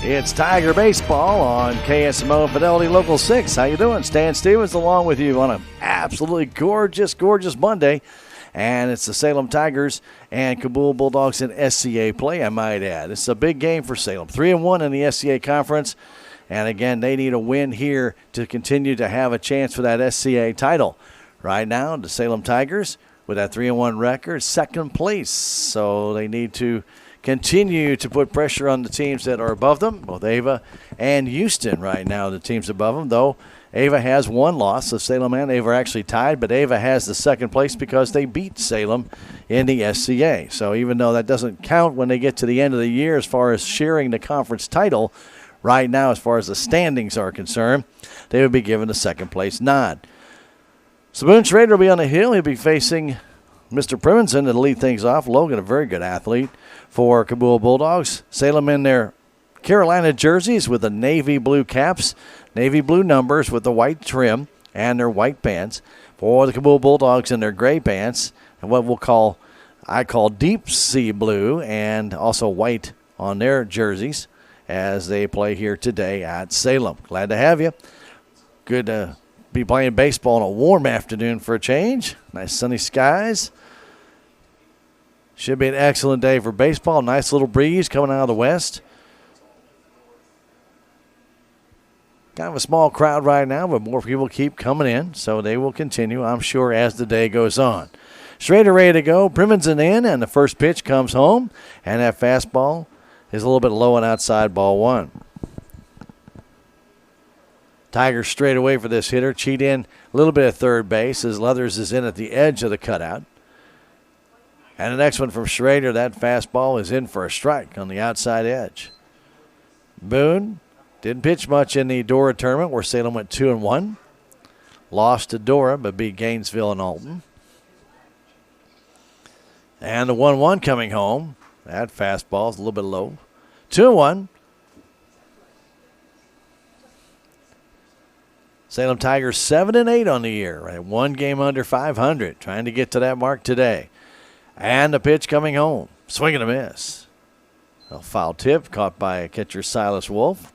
It's Tiger Baseball on KSMO Fidelity Local 6. How you doing? Stan Stevens along with you on an absolutely gorgeous, gorgeous Monday. And it's the Salem Tigers and Cabool Bulldogs in SCA play, I might add. It's a big game for Salem. 3-1 in the SCA Conference. And again, they need a win here to continue to have a chance for that SCA title. Right now, the Salem Tigers, with that 3-1 record, second place. So they need to continue to put pressure on the teams that are above them, both Ava and Houston right now, the teams above them, though Ava has one loss. So Salem and Ava are actually tied, but Ava has the second place because they beat Salem in the SCA. So even though that doesn't count when they get to the end of the year as far as sharing the conference title, right now as far as the standings are concerned, they would be given the second place nod. Boone Schrader will be on the hill. He'll be facing Mr. Primenson to lead things off. Logan, a very good athlete for Cabool Bulldogs. Salem in their Carolina jerseys with the navy blue caps, navy blue numbers with the white trim and their white pants. For the Cabool Bulldogs in their gray pants and what I call deep sea blue and also white on their jerseys as they play here today at Salem. Glad to have you. Good to be playing baseball on a warm afternoon for a change. Nice sunny skies. Should be an excellent day for baseball. Nice little breeze coming out of the west. Kind of a small crowd right now, but more people keep coming in, so they will continue, I'm sure, as the day goes on. Schrader ready to go. Primenson in, and the first pitch comes home, and that fastball is a little bit low and outside, ball one. Tigers straight away for this hitter. Cheat in a little bit of third base as Leathers is in at the edge of the cutout. And the next one from Schrader, that fastball is in for a strike on the outside edge. Boone didn't pitch much in the Dora tournament where Salem went 2-1. Lost to Dora but beat Gainesville and Alton. And the 1-1 coming home. That fastball is a little bit low. 2-1. Salem Tigers 7-8 on the year, right? One game under 500, trying to get to that mark today. And the pitch coming home. Swing and a miss. A foul tip caught by catcher Silas Wolf.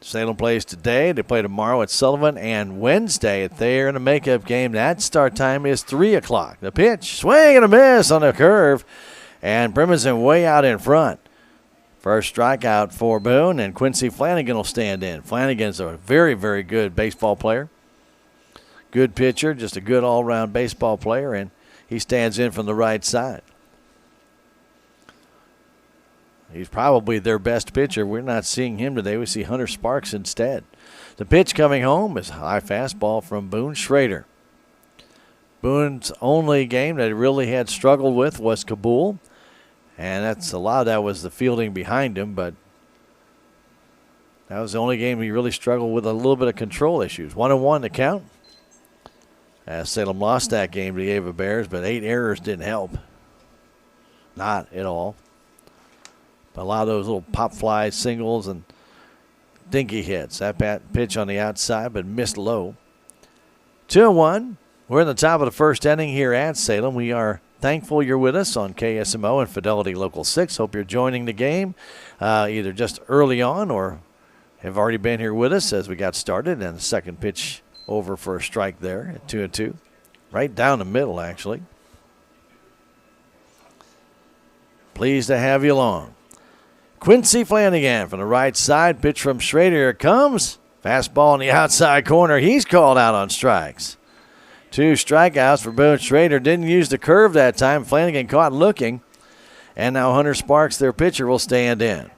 Salem plays today. They play tomorrow at Sullivan and Wednesday at Thayer in a makeup game. That start time is 3 o'clock. The pitch, swing and a miss on the curve. And Primenson way out in front. First strikeout for Boone, and Quincy Flanagan will stand in. Flanagan's a very, very good baseball player. Good pitcher, just a good all-around baseball player, and he stands in from the right side. He's probably their best pitcher. We're not seeing him today. We see Hunter Sparks instead. The pitch coming home is a high fastball from Boone Schrader. Boone's only game that he really had struggled with was Cabool, and a lot of that was the fielding behind him, but that was the only game he really struggled with a little bit of control issues. 1-1 to count. As Salem lost that game to the Ava Bears, but 8 errors didn't help. Not at all. But a lot of those little pop fly singles and dinky hits. That pitch on the outside, but missed low. 2-1. We're in the top of the first inning here at Salem. We are thankful you're with us on KSMO and Fidelity Local 6. Hope you're joining the game either just early on or have already been here with us as we got started. And the second pitch over for a strike there at 2-2. Right down the middle, actually. Pleased to have you along. Quincy Flanagan from the right side. Pitch from Schrader. Here it comes. Fastball in the outside corner. He's called out on strikes. 2 strikeouts for Boone Schrader. Didn't use the curve that time. Flanagan caught looking. And now Hunter Sparks, their pitcher, will stand in.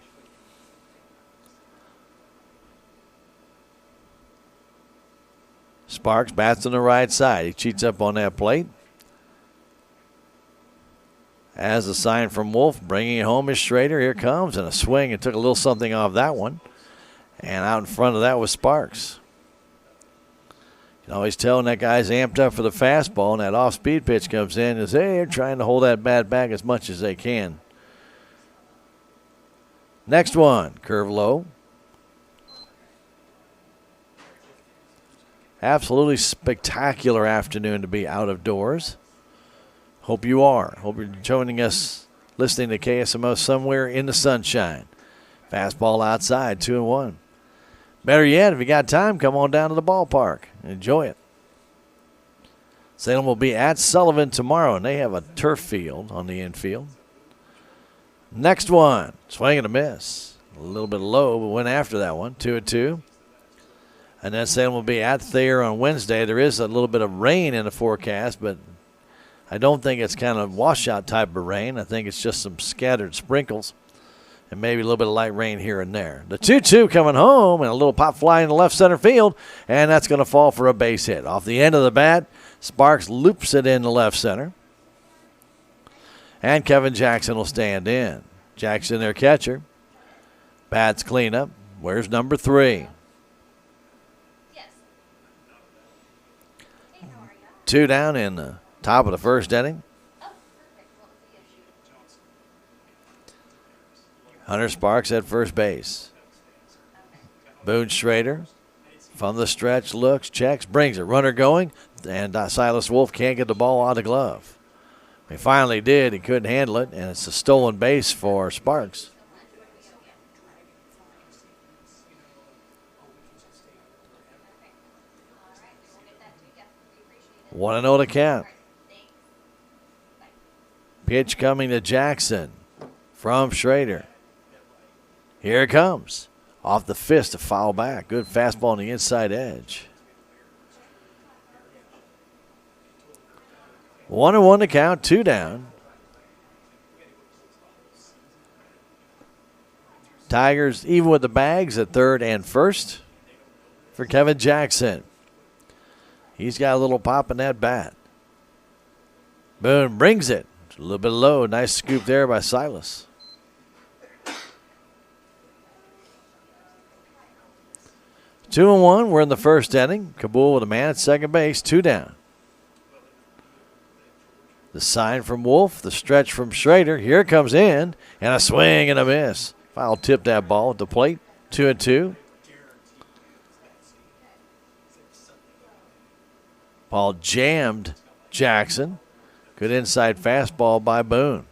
Sparks bats on the right side. He cheats up on that plate. As a sign from Wolf, bringing it home is Schrader. Here comes, and a swing, and took a little something off that one. And out in front of that was Sparks. You can always tell when that guy's amped up for the fastball, and that off-speed pitch comes in, is they're trying to hold that bat back as much as they can. Next one, curve low. Absolutely spectacular afternoon to be out of doors. Hope you are. Hope you're joining us, listening to KSMO somewhere in the sunshine. Fastball outside, 2-1. Better yet, if you got time, come on down to the ballpark and enjoy it. Salem will be at Sullivan tomorrow, and they have a turf field on the infield. Next one, swing and a miss. A little bit low, but went after that one, 2-2. And then Salem will be at Thayer on Wednesday. There is a little bit of rain in the forecast, but I don't think it's kind of washout type of rain. I think it's just some scattered sprinkles and maybe a little bit of light rain here and there. The 2-2 coming home and a little pop fly in the left center field, and that's going to fall for a base hit. Off the end of the bat, Sparks loops it in the left center. And Kevin Jackson will stand in. Jackson, their catcher. Bats clean up. Where's number 3? Yes. Hey, how are you? 2 down in the top of the first inning. Oh, perfect. What was the issue? Hunter Sparks at first base. Boone Schrader from the stretch looks, checks, brings it. Runner going, and Silas Wolf can't get the ball out of the glove. He finally did. He couldn't handle it, and it's a stolen base for Sparks. All right, we'll get that to you. We appreciate it. 1-0 to count. Thanks. Bye. Pitch coming to Jackson from Schrader. Here it comes. Off the fist, a foul back. Good fastball on the inside edge. 1-1 to count, 2 down. Tigers even with the bags at third and first for Kevin Jackson. He's got a little pop in that bat. Boone brings it. A little bit low. Nice scoop there by Silas. Two and one. We're in the first inning. Cabool with a man at second base. 2 down. The sign from Wolf. The stretch from Schrader. Here it comes in. And a swing and a miss. Foul tipped that ball at the plate. 2-2. Ball jammed Jackson. Good inside fastball by Boone.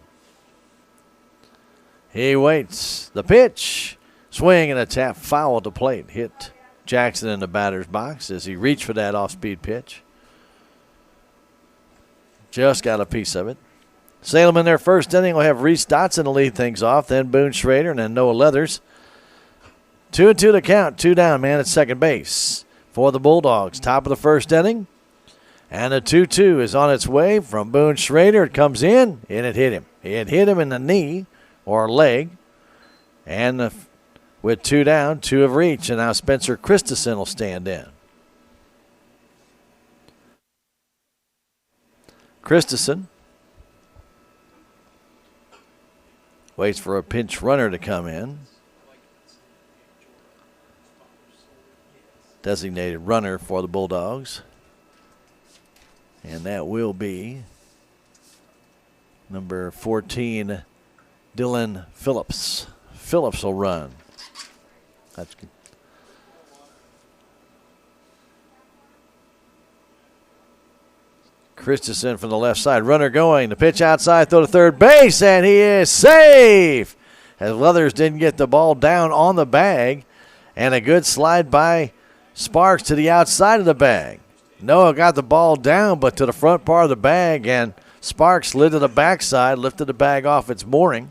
He waits. The pitch. Swing and a tap. Foul at the plate. Hit Jackson in the batter's box as he reached for that off-speed pitch. Just got a piece of it. Salem in their first inning will have Reese Dotson to lead things off, then Boone Schrader, and then Noah Leathers. 2-2 to count. 2 down, man at second base for the Bulldogs. Top of the first inning. And the 2-2 is on its way from Boone Schrader. It comes in, and it hit him. It hit him in the knee or leg. And with 2 down, 2 have reached, and now Spencer Christensen will stand in. Christensen waits for a pinch runner to come in. Designated runner for the Bulldogs. And that will be number 14, Dylan Phillips. Phillips will run. That's good. Christensen from the left side. Runner going. The pitch outside, throw to third base, and he is safe. As Leathers didn't get the ball down on the bag. And a good slide by Sparks to the outside of the bag. Noah got the ball down, but to the front part of the bag, and Sparks slid to the backside, lifted the bag off its mooring.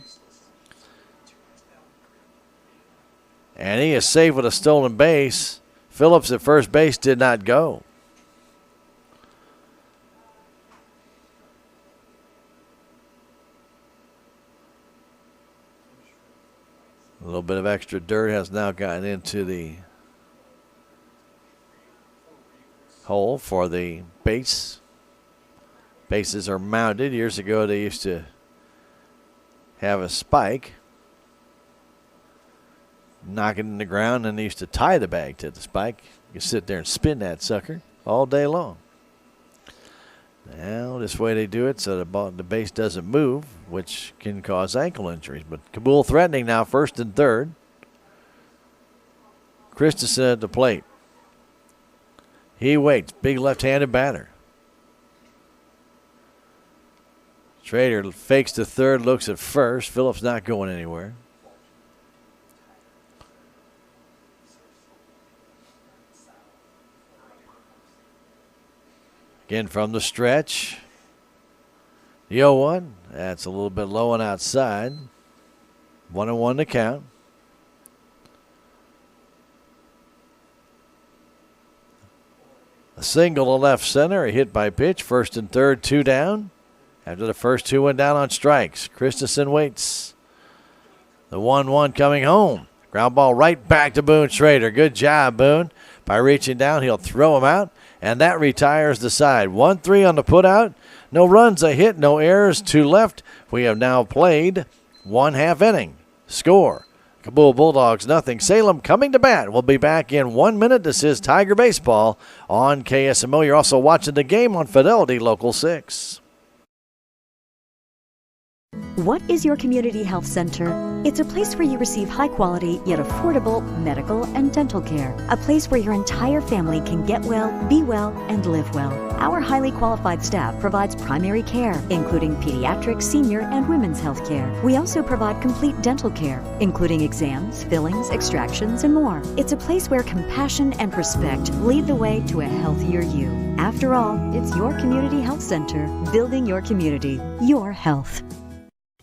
And he is safe with a stolen base. Phillips at first base did not go. A little bit of extra dirt has now gotten into the hole for the base. Bases are mounted. Years ago, they used to have a spike, knock it in the ground, and they used to tie the bag to the spike. You can sit there and spin that sucker all day long. Now, this way they do it so the base doesn't move, which can cause ankle injuries. But Cabool threatening now, first and third. Christensen at the plate. He waits. Big left-handed batter. Schrader fakes to third, looks at first. Phillips not going anywhere. Again from the stretch. The 0-1. That's a little bit low and outside. 1-1 to count. A single to left center. A hit by pitch. First and third, 2 down. After the first 2 went down on strikes. Christensen waits. The 1-1 coming home. Ground ball right back to Boone Schrader. Good job, Boone. By reaching down, he'll throw him out. And that retires the side. 1-3 on the putout. No runs, a hit, no errors, 2 left. We have now played 1/2 inning. Score: Cabool Bulldogs 0. Salem coming to bat. We'll be back in 1 minute. This is Tiger Baseball on KSMO. You're also watching the game on Fidelity Local 6. What is your community health center? It's a place where you receive high quality yet affordable medical and dental care. A place where your entire family can get well, be well, and live well. Our highly qualified staff provides primary care, including pediatric, senior, and women's health care. We also provide complete dental care, including exams, fillings, extractions, and more. It's a place where compassion and respect lead the way to a healthier you. After all, it's your community health center, building your community, your health.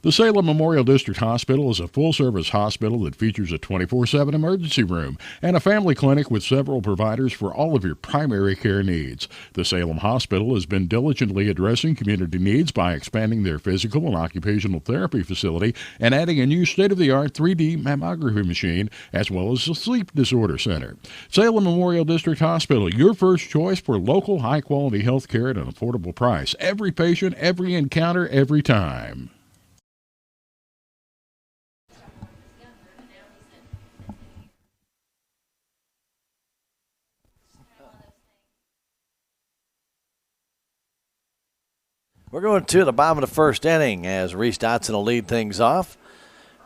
The Salem Memorial District Hospital is a full-service hospital that features a 24/7 emergency room and a family clinic with several providers for all of your primary care needs. The Salem Hospital has been diligently addressing community needs by expanding their physical and occupational therapy facility and adding a new state-of-the-art 3D mammography machine, as well as a sleep disorder center. Salem Memorial District Hospital, your first choice for local high-quality health care at an affordable price. Every patient, every encounter, every time. We're going to the bottom of the first inning as Reese Dotson will lead things off.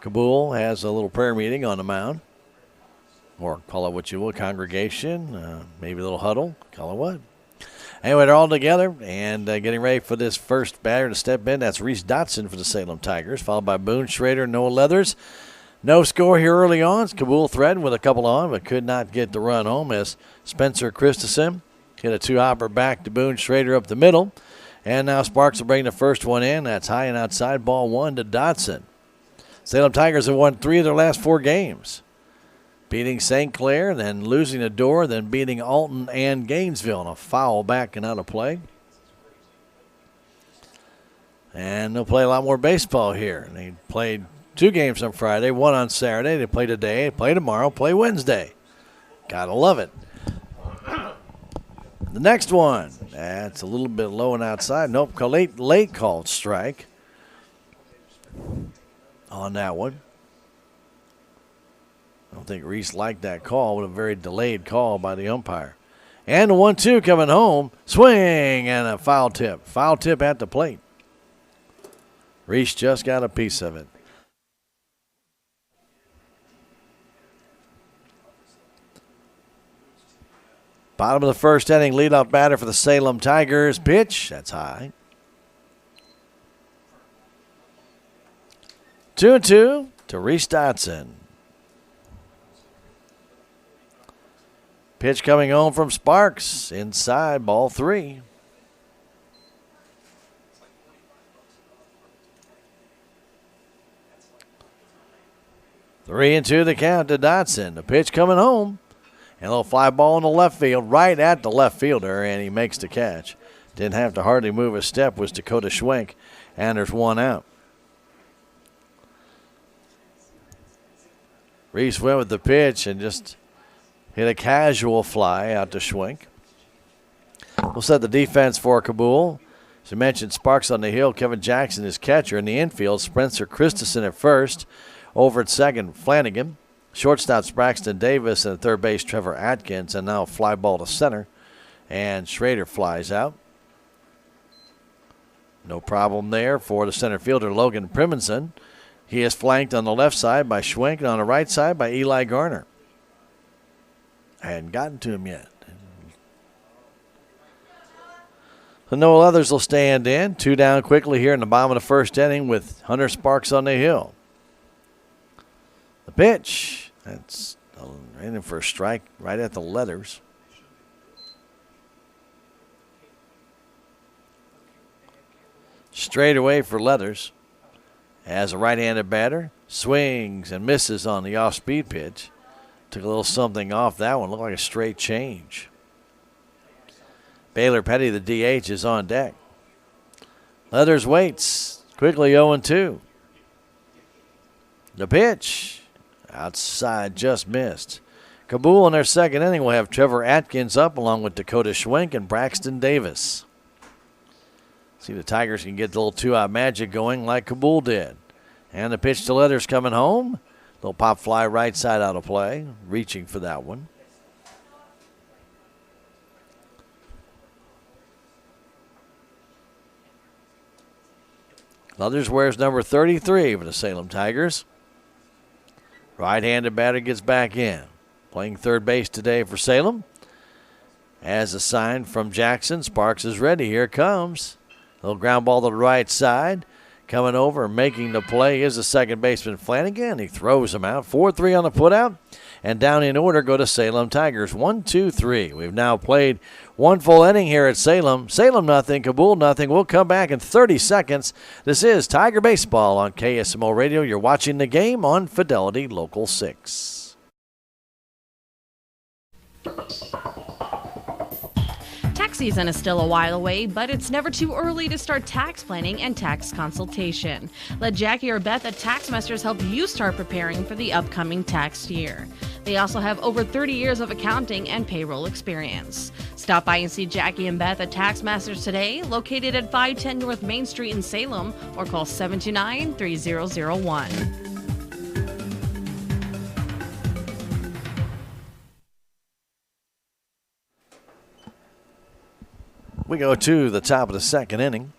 Cabool has a little prayer meeting on the mound, or call it what you will, congregation, maybe a little huddle, call it what. Anyway, they're all together and getting ready for this first batter to step in. That's Reese Dotson for the Salem Tigers, followed by Boone Schrader, Noah Leathers. No score here early on. It's Cabool threatened with a couple on, but could not get the run home as Spencer Christensen hit a 2-hopper back to Boone Schrader up the middle. And now Sparks will bring the first one in. That's high and outside, ball 1 to Dotson. Salem Tigers have won 3 of their last 4 games, beating St. Clair, then losing to Dorr, then beating Alton and Gainesville. And a foul back and out of play. And they'll play a lot more baseball here. They played 2 games on Friday, 1 on Saturday. They play today, play tomorrow, play Wednesday. Gotta love it. The next one, that's a little bit low and outside. Nope, late called strike on that one. I don't think Reese liked that call. But a very delayed call by the umpire. And the 1-2 coming home. Swing and a foul tip. Foul tip at the plate. Reese just got a piece of it. Bottom of the first inning, leadoff batter for the Salem Tigers. Pitch, that's high. 2-2 to Reese Dotson. Pitch coming home from Sparks. Inside, ball 3. Three and 2 the count to Dotson. The pitch coming home. And a little fly ball in the left field, right at the left fielder, and he makes the catch. Didn't have to hardly move a step, was Dakota Schwenk, and there's 1 out. Reese went with the pitch and just hit a casual fly out to Schwenk. We'll set the defense for Cabool. As I mentioned, Sparks on the hill, Kevin Jackson is catcher. In the infield, Spencer Christensen at first. Over at second, Flanagan. Shortstop Braxton Davis, and at third base Trevor Atkins, and now a fly ball to center. And Schrader flies out. No problem there for the center fielder Logan Primonson. He is flanked on the left side by Schwenk and on the right side by Eli Garner. I hadn't gotten to him yet. No others will stand in. 2 down quickly here in the bottom of the first inning with Hunter Sparks on the hill. The pitch. That's in for a strike right at the letters. Straight away for Leathers. As a right-handed batter, swings and misses on the off-speed pitch. Took a little something off that one. Looked like a straight change. Baylor Petty, the DH, is on deck. Leathers waits. Quickly 0-2. The pitch. Outside, just missed. Cabool in their second inning will have Trevor Atkins up along with Dakota Schwenk and Braxton Davis. See if the Tigers can get the little 2-out magic going like Cabool did. And the pitch to Leathers coming home. Little pop fly right side out of play. Reaching for that one. Leathers wears number 33 for the Salem Tigers. Right-handed batter gets back in. Playing third base today for Salem. As a sign from Jackson, Sparks is ready. Here it comes. Little ground ball to the right side. Coming over and making the play is the second baseman Flanagan. He throws him out. 4-3 on the putout. And down in order go to Salem Tigers. 1-2-3. We've now played one full inning here at Salem. Salem nothing, Cabool nothing. We'll come back in 30 seconds. This is Tiger Baseball on KSMO Radio. You're watching the game on Fidelity Local 6. Tax season is still a while away, but it's never too early to start tax planning and tax consultation. Let Jackie or Beth at Taxmasters help you start preparing for the upcoming tax year. They also have over 30 years of accounting and payroll experience. Stop by and see Jackie and Beth at Taxmasters today, located at 510 North Main Street in Salem, or call 729-3001. We go to the top of the second inning.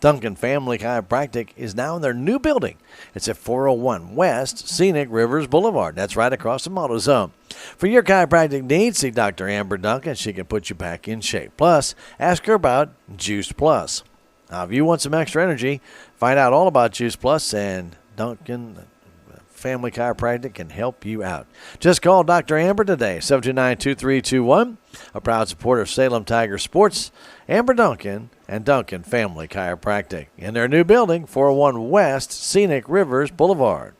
Duncan Family Chiropractic is now in their new building. It's at 401 West Scenic Rivers Boulevard. That's right across from AutoZone. For your chiropractic needs, see Dr. Amber Duncan. She can put you back in shape. Plus, ask her about Juice Plus. Now, if you want some extra energy, find out all about Juice Plus, and Duncan Family Chiropractic can help you out. Just call Dr. Amber today, 729-2321. A proud supporter of Salem Tiger Sports, Amber Duncan and Duncan Family Chiropractic in their new building, 401 West Scenic Rivers Boulevard.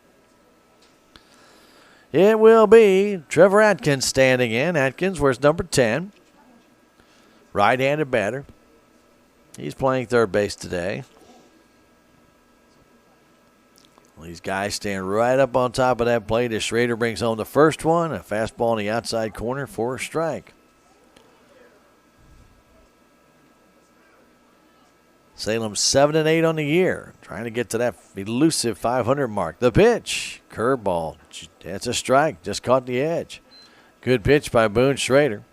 It will be Trevor Atkins standing in. Atkins wears number 10. Right-handed batter. He's playing third base today. These guys stand right up on top of that plate as Schrader brings home the first one. A fastball in the outside corner for a strike. Salem 7-8 on the year, trying to get to that elusive 500 mark. The pitch, curveball. That's a strike. Just caught the edge. Good pitch by Boone Schrader.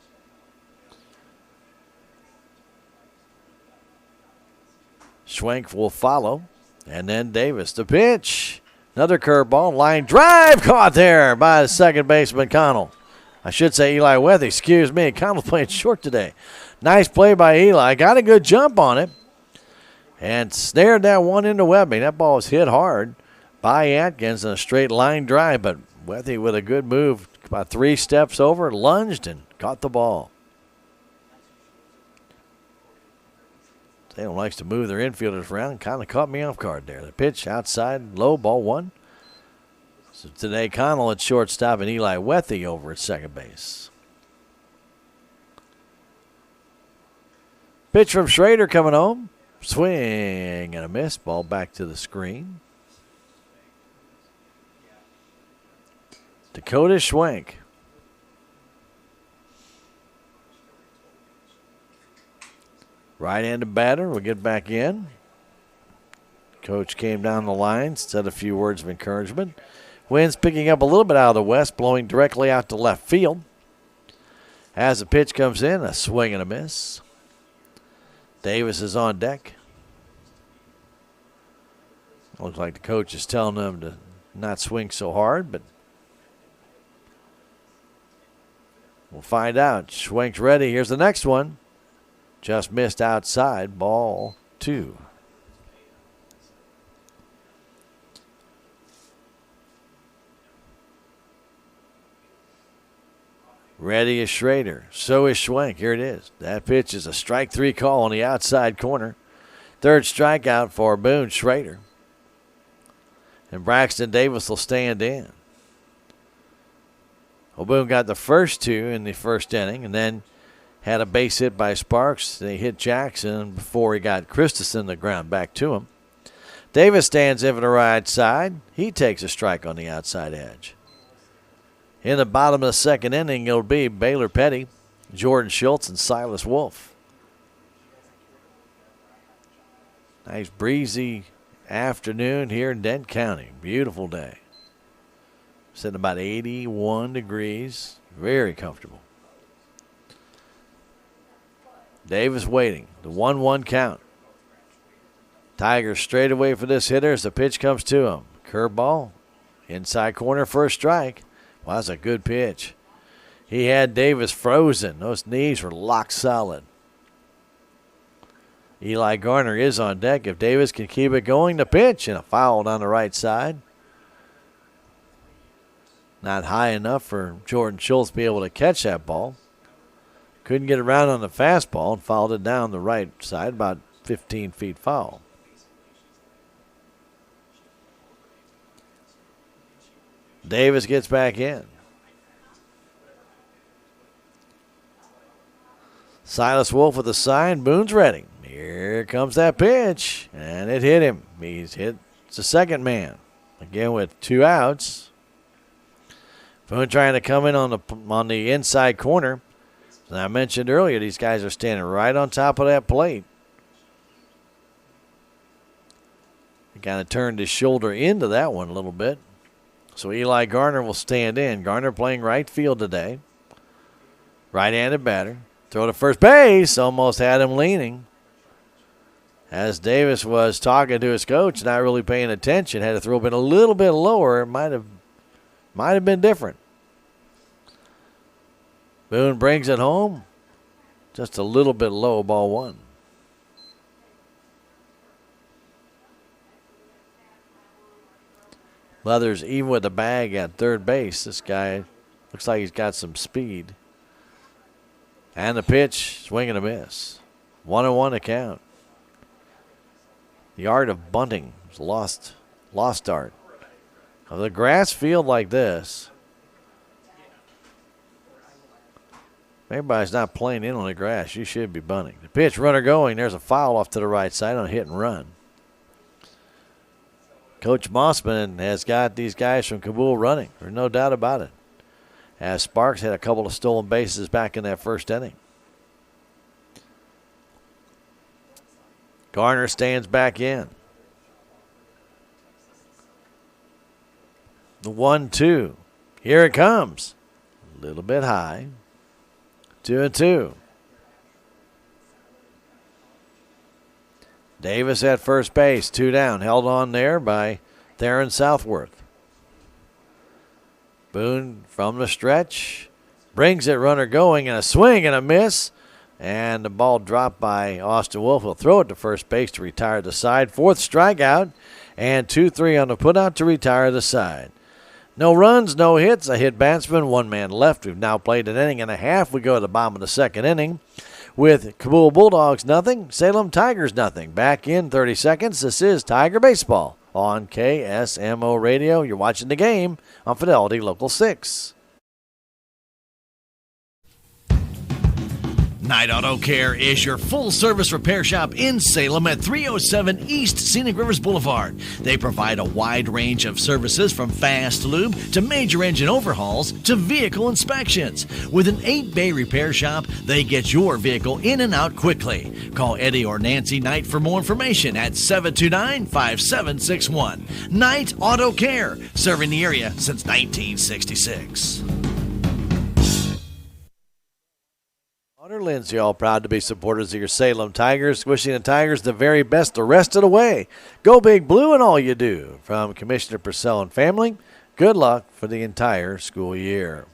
Schwenk will follow. And then Davis. The pitch. Another curveball. Line drive caught there by the second baseman Connell. I should say Eli Wethy. Excuse me. Connell's playing short today. Nice play by Eli. Got a good jump on it. And snared that one into Webbing. That ball was hit hard by Atkins in a straight line drive. But Wethy with a good move. About 3 steps over. Lunged and caught the ball. Salem likes to move their infielders around. Kind of caught me off guard there. The pitch outside, low, ball 1. So today, Connell at shortstop and Eli Wethy over at second base. Pitch from Schrader coming home. Swing and a miss. Ball back to the screen. Dakota Schwenk. Right-handed batter will get back in. Coach came down the line, said a few words of encouragement. Wind's picking up a little bit out of the west, blowing directly out to left field. As the pitch comes in, a swing and a miss. Davis is on deck. Looks like the coach is telling them to not swing so hard, but we'll find out. Schwenk's ready. Here's the next one. just missed outside, ball 2. Ready is Schrader. So is Schwenk. Here it is. That pitch is a strike 3 call on the outside corner. Third strikeout for Boone Schrader. And Braxton Davis will stand in. Well, Boone got the first 2 in the first inning and then had a base hit by Sparks. They hit Jackson before he got Christensen the ground back to him. Davis stands in for the right side. He takes a strike on the outside edge. In the bottom of the second inning, it'll be Baylor Petty, Jordan Schultz, and Silas Wolf. Nice breezy afternoon here in Dent County. Beautiful day. Sitting about 81 degrees. Very comfortable. Davis waiting. The 1-1 count. Tigers straight away for this hitter as the pitch comes to him. Curveball. Inside corner for a strike. Well, that's a good pitch. He had Davis frozen. Those knees were locked solid. Eli Garner is on deck. If Davis can keep it going, the pitch and a foul down the right side. Not high enough for Jordan Schultz to be able to catch that ball. Couldn't get around on the fastball and fouled it down the right side, about 15 feet foul. Davis gets back in. Silas Wolf with a sign. Boone's ready. Here comes that pitch, and it hit him. He's hit the second man. Again with 2 outs. Boone trying to come in on the inside corner. As I mentioned earlier, these guys are standing right on top of that plate. He kind of turned his shoulder into that one a little bit. So Eli Garner will stand in. Garner playing right field today. Right-handed batter. Throw to first base. Almost had him leaning. As Davis was talking to his coach, not really paying attention, had to throw it a little bit lower. It might have been different. Boone brings it home. Just a little bit low, ball 1. Leathers even with the bag at third base. This guy looks like he's got some speed. And the pitch, swing and a miss. 1-1 to count. The art of bunting is lost art. Of the grass field like this, everybody's not playing in on the grass. You should be bunting. The pitch, runner going. There's a foul off to the right side on a hit and run. Coach Mossman has got these guys from Cabool running. There's no doubt about it. As Sparks had a couple of stolen bases back in that first inning. Garner stands back in. The 1-2. Here it comes. A little bit high. 2-2. Davis at first base, 2 down. Held on there by Theron Southworth. Boone from the stretch. Brings it, runner going, and a swing and a miss. And the ball dropped by Austin Wolf. He'll throw it to first base to retire the side. 4th strikeout. And 2-3 on the putout to retire the side. No runs, no hits. A hit batsman, 1 man left. We've now played an inning and a half. We go to the bottom of the second inning with Cabool Bulldogs nothing, Salem Tigers nothing. Back in 30 seconds. This is Tiger Baseball on KSMO Radio. You're watching the game on Fidelity Local 6. Knight Auto Care is your full-service repair shop in Salem at 307 East Scenic Rivers Boulevard. They provide a wide range of services from fast lube to major engine overhauls to vehicle inspections. With an 8-bay repair shop, they get your vehicle in and out quickly. Call Eddie or Nancy Knight for more information at 729-5761. Knight Auto Care, serving the area since 1966. Lindsay, all proud to be supporters of your Salem Tigers. Wishing the Tigers the very best the rest of the way. Go Big Blue in all you do. From Commissioner Purcell and family, good luck for the entire school year.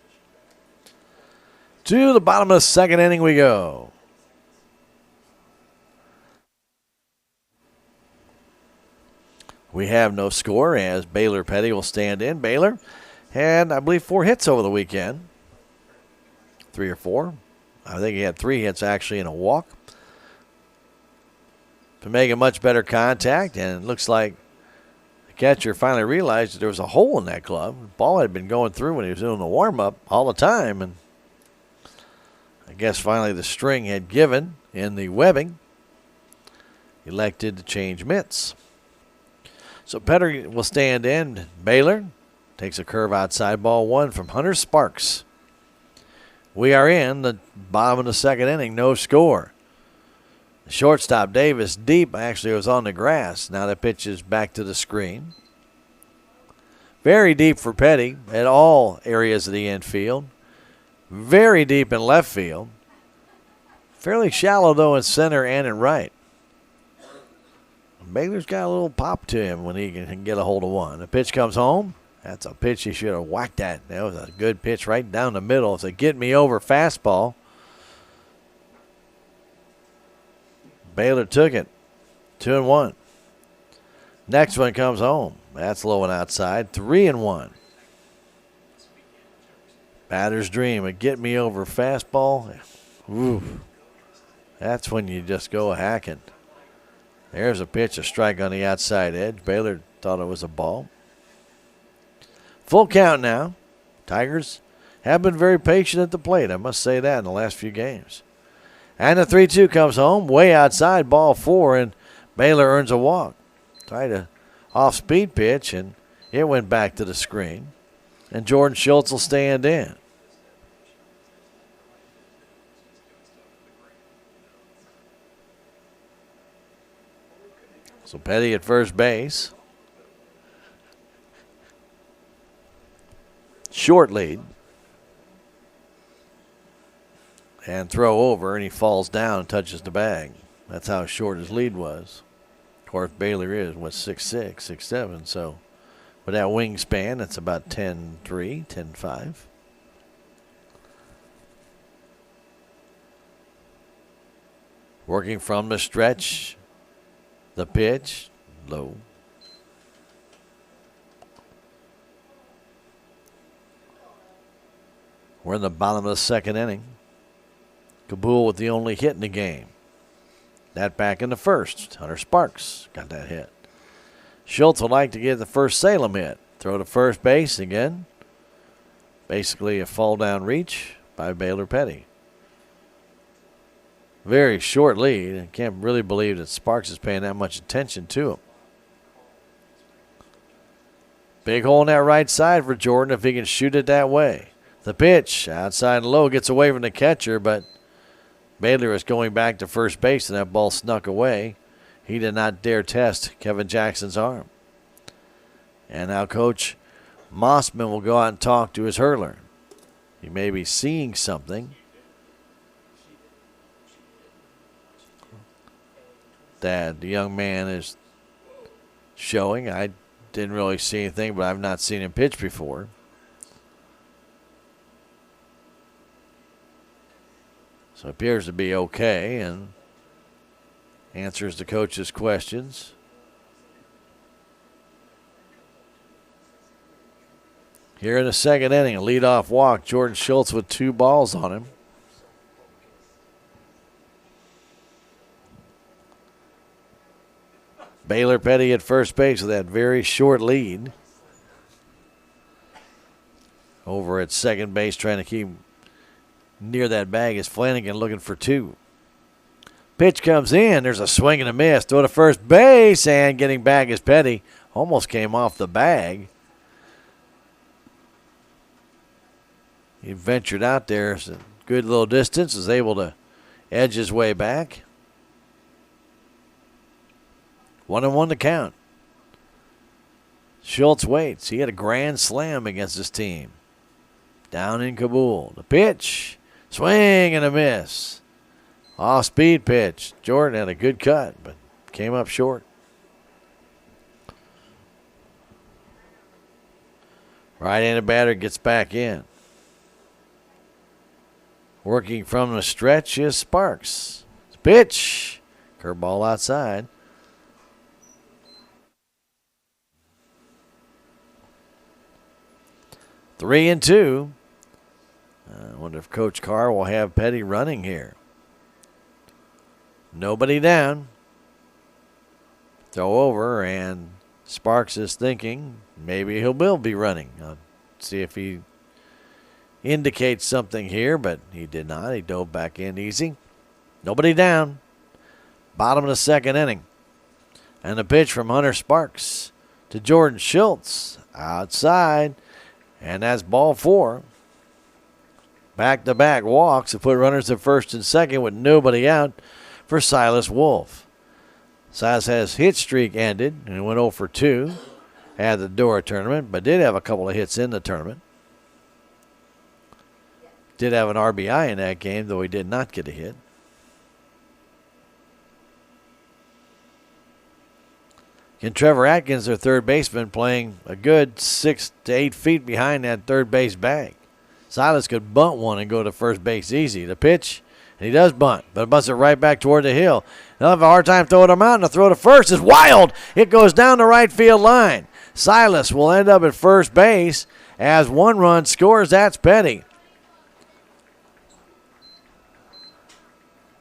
To the bottom of the second inning we go. We have no score as Baylor Petty will stand in. Baylor had, I believe, 4 hits over the weekend. 3 or 4. I think he had 3 hits actually in a walk. To make a much better contact, and it looks like the catcher finally realized that there was a hole in that glove. The ball had been going through when he was doing the warm-up all the time, and I guess finally the string had given in the webbing. Elected to change mitts. So Petty will stand in. Baylor takes a curve outside, ball 1 from Hunter Sparks. We are in the bottom of the second inning, no score. The shortstop Davis deep actually was on the grass. Now the pitch is back to the screen. Very deep for Petty at all areas of the infield. Very deep in left field. Fairly shallow though in center and in right. Baylor's got a little pop to him when he can get a hold of one. The pitch comes home. That's a pitch he should have whacked at. That was a good pitch right down the middle. It's a get-me-over fastball. Baylor took it. 2-1. Next one comes home. That's low and outside. 3-1. Batter's dream. A get-me-over fastball. Ooh. That's when you just go hacking. There's a pitch, a strike on the outside edge. Baylor thought it was a ball. Full count now. Tigers have been very patient at the plate. I must say that in the last few games. And the 3-2 comes home. Way outside, ball 4, and Baylor earns a walk. Tried a off-speed pitch, and it went back to the screen. And Jordan Schultz will stand in. So Petty at first base. Short lead. And throw over, and he falls down and touches the bag. That's how short his lead was. Of course, Baylor is, 6'6", 6'7", so with that wingspan, that's about 10-3, 10-5. Working from the stretch. The pitch, low. We're in the bottom of the second inning. Cabool with the only hit in the game. That back in the first. Hunter Sparks got that hit. Schultz would like to get the first Salem hit. Throw to first base again. Basically a fall down reach by Baylor Petty. Very short lead. I can't really believe that Sparks is paying that much attention to him. Big hole in that right side for Jordan if he can shoot it that way. The pitch outside and low gets away from the catcher, but Baylor is going back to first base and that ball snuck away. He did not dare test Kevin Jackson's arm. And now Coach Mossman will go out and talk to his hurler. He may be seeing something that the young man is showing. I didn't really see anything, but I've not seen him pitch before. So it appears to be okay and answers the coach's questions. Here in the second inning, a leadoff walk. Jordan Schultz with 2 balls on him. Baylor Petty at first base with that very short lead. Over at second base trying to keep near that bag is Flanagan looking for 2. Pitch comes in. There's a swing and a miss. Throw to first base and getting back is Petty. Almost came off the bag. He ventured out there. It's a good little distance. Was able to edge his way back. 1-1 to count. Schultz waits. He had a grand slam against his team. Down in Cabool. The pitch. Swing and a miss. Off-speed pitch. Jordan had a good cut, but came up short. Right-handed batter gets back in. Working from the stretch is Sparks. Pitch. Curveball outside. 3-2. I wonder if Coach Carr will have Petty running here. Nobody down. Throw over, and Sparks is thinking maybe he will be running. I'll see if he indicates something here, but he did not. He dove back in easy. Nobody down. Bottom of the second inning. And the pitch from Hunter Sparks to Jordan Schultz. Outside. And that's ball 4. Back-to-back walks to put runners at first and second with nobody out for Silas Wolf. Silas has hit streak ended and went 0 for 2 at the Dora tournament, but did have a couple of hits in the tournament. Did have an RBI in that game, though he did not get a hit. And Trevor Atkins, their third baseman, playing a good 6 to 8 feet behind that third base bag. Silas could bunt one and go to first base easy. The pitch, and he does bunt, but bunts it right back toward the hill. They'll have a hard time throwing him out, and the throw to first is wild. It goes down the right field line. Silas will end up at first base as one run scores. That's Petty.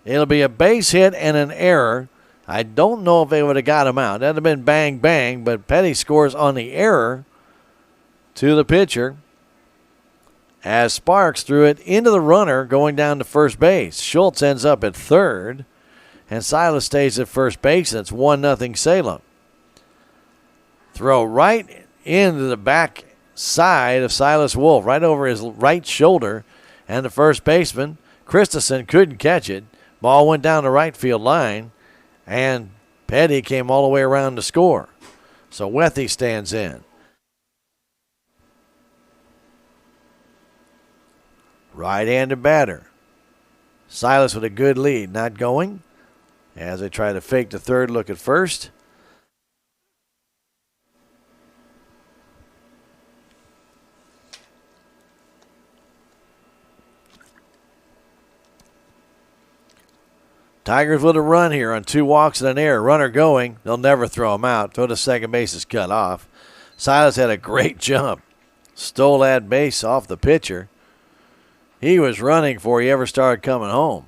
It'll be a base hit and an error. I don't know if they would have got him out. That would have been bang, bang, but Petty scores on the error to the pitcher as Sparks threw it into the runner going down to first base. Schultz ends up at third, and Silas stays at first base, and it's 1-0 Salem. Throw right into the back side of Silas Wolf, right over his right shoulder, and the first baseman, Christensen, couldn't catch it. Ball went down the right field line, and Petty came all the way around to score. So Wethy stands in. Right-handed batter. Silas with a good lead, not going as they try to fake the third look at first. Tigers with a run here on 2 walks and an error. Runner going. They'll never throw him out. Throw to second base is cut off. Silas had a great jump. Stole that base off the pitcher. He was running before he ever started coming home.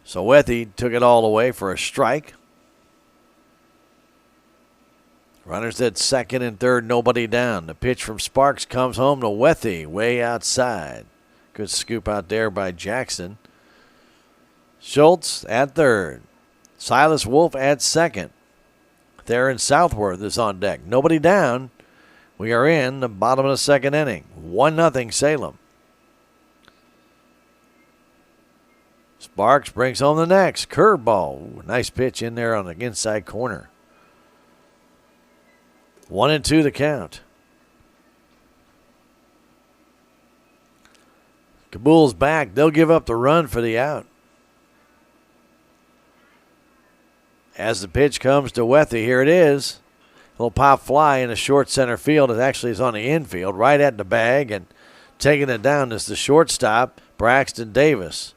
So Wethy took it all away for a strike. Runners at second and third, nobody down. The pitch from Sparks comes home to Wethy, way outside. Good scoop out there by Jackson. Schultz at third. Silas Wolf at second. Theron Southworth is on deck. Nobody down. We are in the bottom of the second inning. 1-0 Salem. Sparks brings home the next. Curveball. Ooh, nice pitch in there on the inside corner. 1-2 the count. Cabool's back. They'll give up the run for the out. As the pitch comes to Wethy, here it is. A little pop fly in the short center field. It actually is on the infield, right at the bag, and taking it down is the shortstop, Braxton Davis.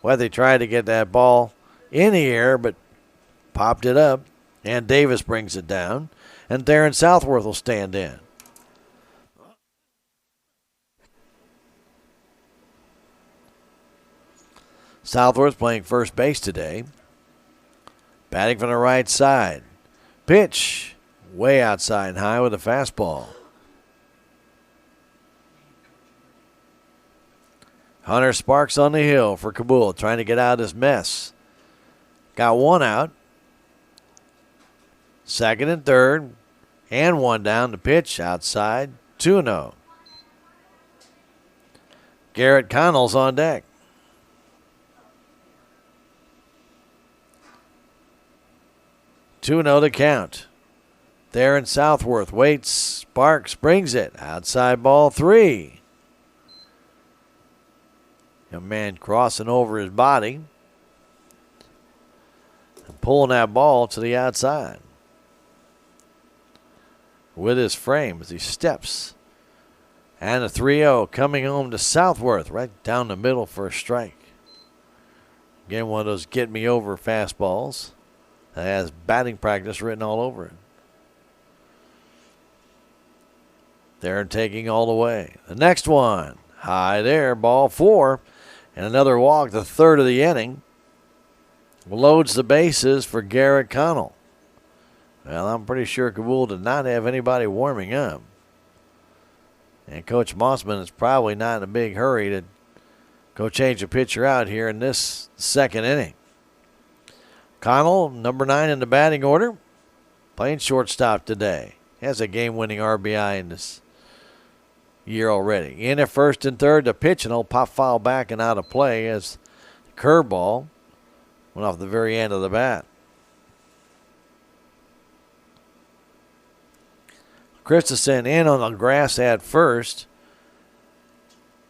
Wethy tried to get that ball in the air, but popped it up, and Davis brings it down, and Theron Southworth will stand in. Southworth playing first base today. Batting from the right side. Pitch way outside and high with a fastball. Hunter Sparks on the hill for Cabool, trying to get out of this mess. Got one out. Second and third, and one down. The pitch outside, 2-0. Garrett Connell's on deck. Two 2-0 to count. Theron Southworth waits. Sparks brings it. Outside ball 3. Young man crossing over his body and pulling that ball to the outside with his frame as he steps. And a 3-0 coming home to Southworth right down the middle for a strike. Again, one of those get me over fastballs that has batting practice written all over it. They're taking all the way. The next one, high there, ball 4, and another walk, the third of the inning. Loads the bases for Garrett Connell. Well, I'm pretty sure Cabool did not have anybody warming up. And Coach Mossman is probably not in a big hurry to go change a pitcher out here in this second inning. Connell, number 9 in the batting order, playing shortstop today. Has a game-winning RBI in this year already. In at first and third, the pitch, and he'll pop foul back and out of play as the curveball went off the very end of the bat. Christensen in on the grass at first.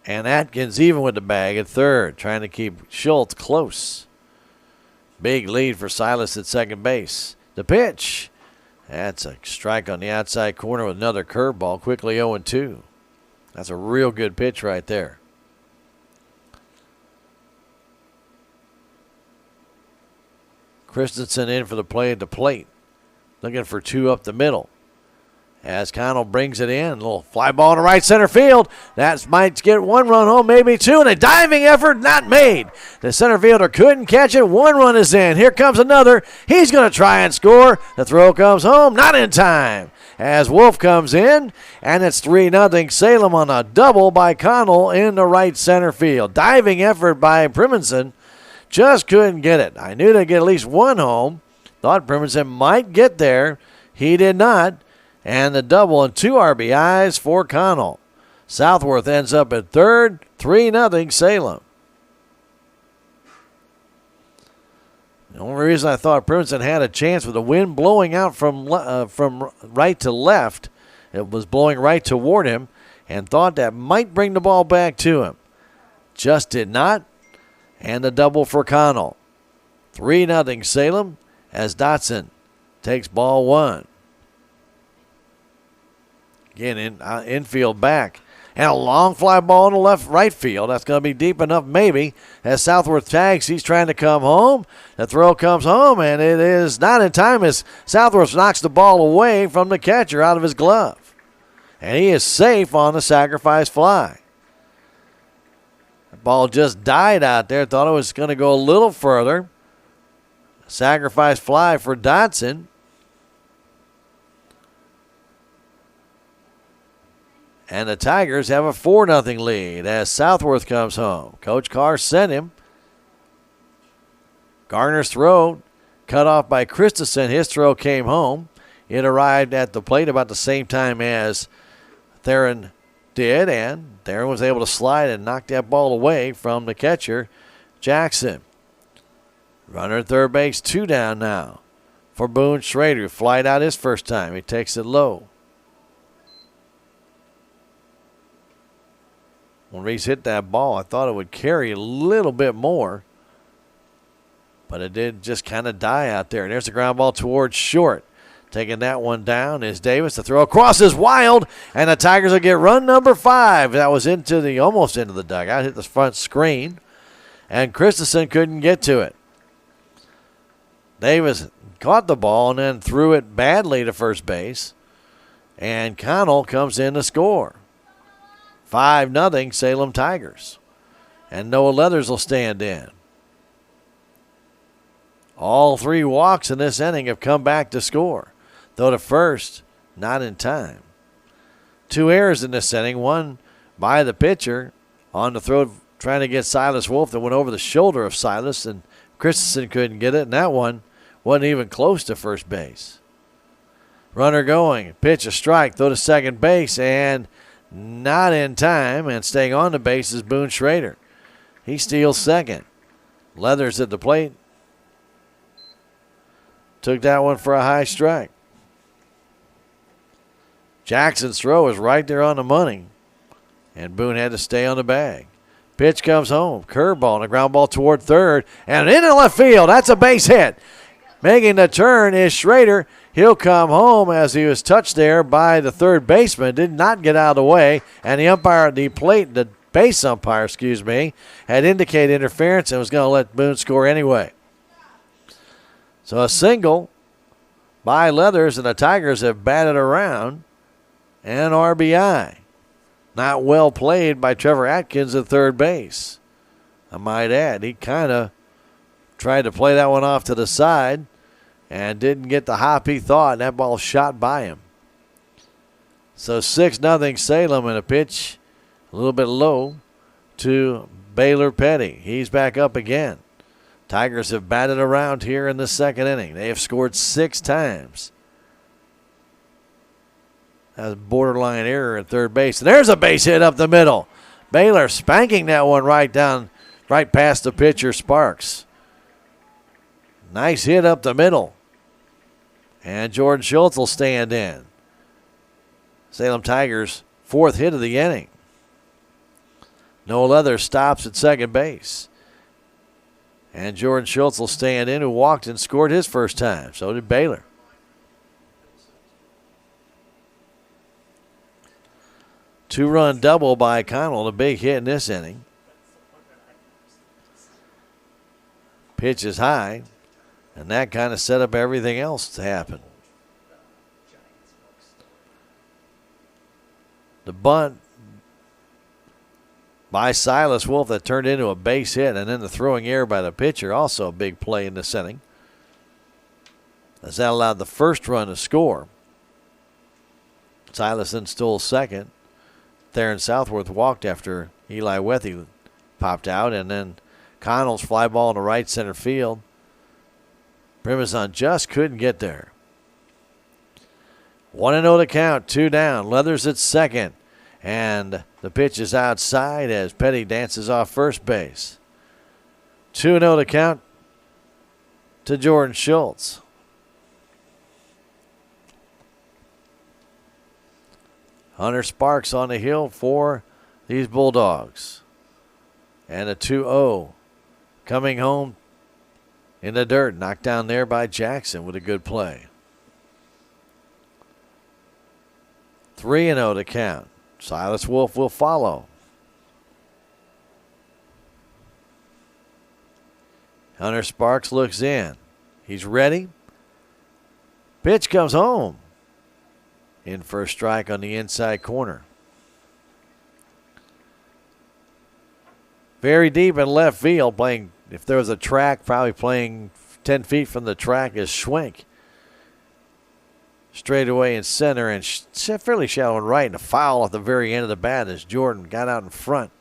And Atkins even with the bag at third, trying to keep Schultz close. Big lead for Silas at second base. The pitch. That's a strike on the outside corner with another curveball. Quickly 0-2. That's a real good pitch right there. Christensen in for the play at the plate. Looking for 2 up the middle. As Connell brings it in, a little fly ball to right center field. That might get 1 run home, maybe 2, and a diving effort not made. The center fielder couldn't catch it. 1 run is in. Here comes another. He's going to try and score. The throw comes home, not in time. As Wolf comes in, and it's 3-0 Salem on a double by Connell in the right center field. Diving effort by Primenson. Just couldn't get it. I knew they'd get at least 1 home. Thought Primenson might get there. He did not. And the double and 2 RBIs for Connell. Southworth ends up at third, 3-0 Salem. The only reason I thought Primenson had a chance with the wind blowing out from right to left, it was blowing right toward him, and thought that might bring the ball back to him. Just did not. And the double for Connell. 3-0 Salem as Dotson takes ball 1. Again, infield back. And a long fly ball in the right field. That's going to be deep enough maybe. As Southworth tags, he's trying to come home. The throw comes home, and it is not in time as Southworth knocks the ball away from the catcher out of his glove. And he is safe on the sacrifice fly. The ball just died out there. Thought it was going to go a little further. Sacrifice fly for Dotson. And the Tigers have a 4-0 lead as Southworth comes home. Coach Carr sent him. Garner's throw cut off by Christensen. His throw came home. It arrived at the plate about the same time as Theron did, and Theron was able to slide and knock that ball away from the catcher, Jackson. Runner at third base, 2 down now for Boone Schrader. Flied out his first time. He takes it low. When Reese hit that ball, I thought it would carry a little bit more, but it did just kind of die out there. And there's the ground ball towards short. Taking that one down is Davis. The throw across is wild, and the Tigers will get run number 5. That was almost into the dugout, hit the front screen, and Christensen couldn't get to it. Davis caught the ball and then threw it badly to first base, and Connell comes in to score. 5-0 Salem Tigers. And Noah Leathers will stand in. All 3 walks in this inning have come back to score. Though to first, not in time. 2 errors in this inning. One by the pitcher on the throw trying to get Silas Wolf that went over the shoulder of Silas, and Christensen couldn't get it. And that one wasn't even close to first base. Runner going. Pitch a strike. Throw to second base, and not in time, and staying on the base is Boone Schrader. He steals second. Leathers at the plate. Took that one for a high strike. Jackson's throw is right there on the money, and Boone had to stay on the bag. Pitch comes home. Curveball and a ground ball toward third, and into left field. That's a base hit. Making the turn is Schrader. He'll come home as he was touched there by the third baseman. Did not get out of the way. And the base umpire, had indicated interference and was going to let Boone score anyway. So a single by Leathers, and the Tigers have batted around and RBI. Not well played by Trevor Atkins at third base. I might add, he kind of tried to play that one off to the side and didn't get the hop he thought, and that ball shot by him. So 6-0 Salem, and a pitch a little bit low to Baylor Petty. He's back up again. Tigers have batted around here in the second inning. They have scored 6 times. That's a borderline error at third base. And there's a base hit up the middle. Baylor spanking that one right past the pitcher, Sparks. Nice hit up the middle. And Jordan Schultz will stand in. Salem Tigers' 4th hit of the inning. Noah Leather stops at second base. And Jordan Schultz will stand in, who walked and scored his first time. So did Baylor. Two-run double by Connell, a big hit in this inning. Pitch is high, and that kind of set up everything else to happen. The bunt by Silas Wolf that turned into a base hit, and then the throwing error by the pitcher, also a big play in this inning, as that allowed the first run to score. Silas then stole second. Theron Southworth walked after Eli Wethy popped out, and then Connell's fly ball in the right center field. Primazon just couldn't get there. 1-0 to count, 2 down. Leathers at second, and the pitch is outside as Petty dances off first base. 2-0 to count to Jordan Schultz. Hunter Sparks on the hill for these Bulldogs. And a 2-0 coming home in the dirt. Knocked down there by Jackson with a good play. 3-0 to count. Silas Wolf will follow. Hunter Sparks looks in. He's ready. Pitch comes home. In for a strike on the inside corner. Very deep in left field, playing, if there was a track, probably playing 10 feet from the track is Schwenk. Straight away in center and fairly shallow and right, and a foul at the very end of the bat as Jordan got out in front.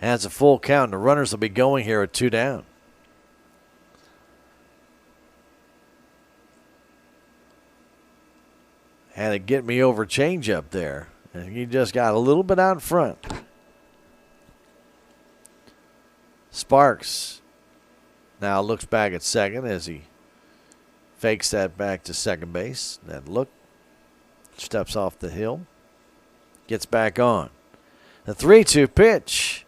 And it's a full count, and the runners will be going here at 2 down. Had a get me over change up there. And he just got a little bit out in front. Sparks now looks back at second as he fakes that back to second base. That look. Steps off the hill. Gets back on. The 3-2 pitch.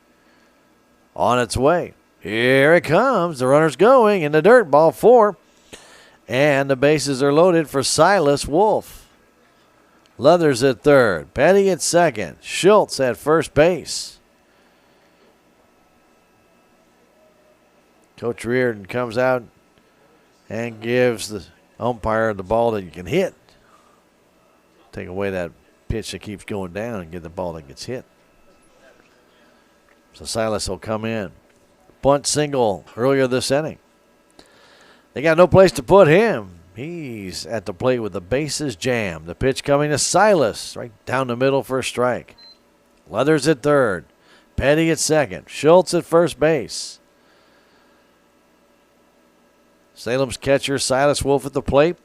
On its way. Here it comes. The runner's going in the dirt. Ball 4. And the bases are loaded for Silas Wolf. Leathers at third. Petty at second. Schultz at first base. Coach Reardon comes out and gives the umpire the ball that you can hit. Take away that pitch that keeps going down and get the ball that gets hit. So Silas will come in. Bunt single earlier this inning. They got no place to put him. He's at the plate with the bases jammed. The pitch coming to Silas, right down the middle for a strike. Leathers at third. Petty at second. Schultz at first base. Salem's catcher, Silas Wolf, at the plate.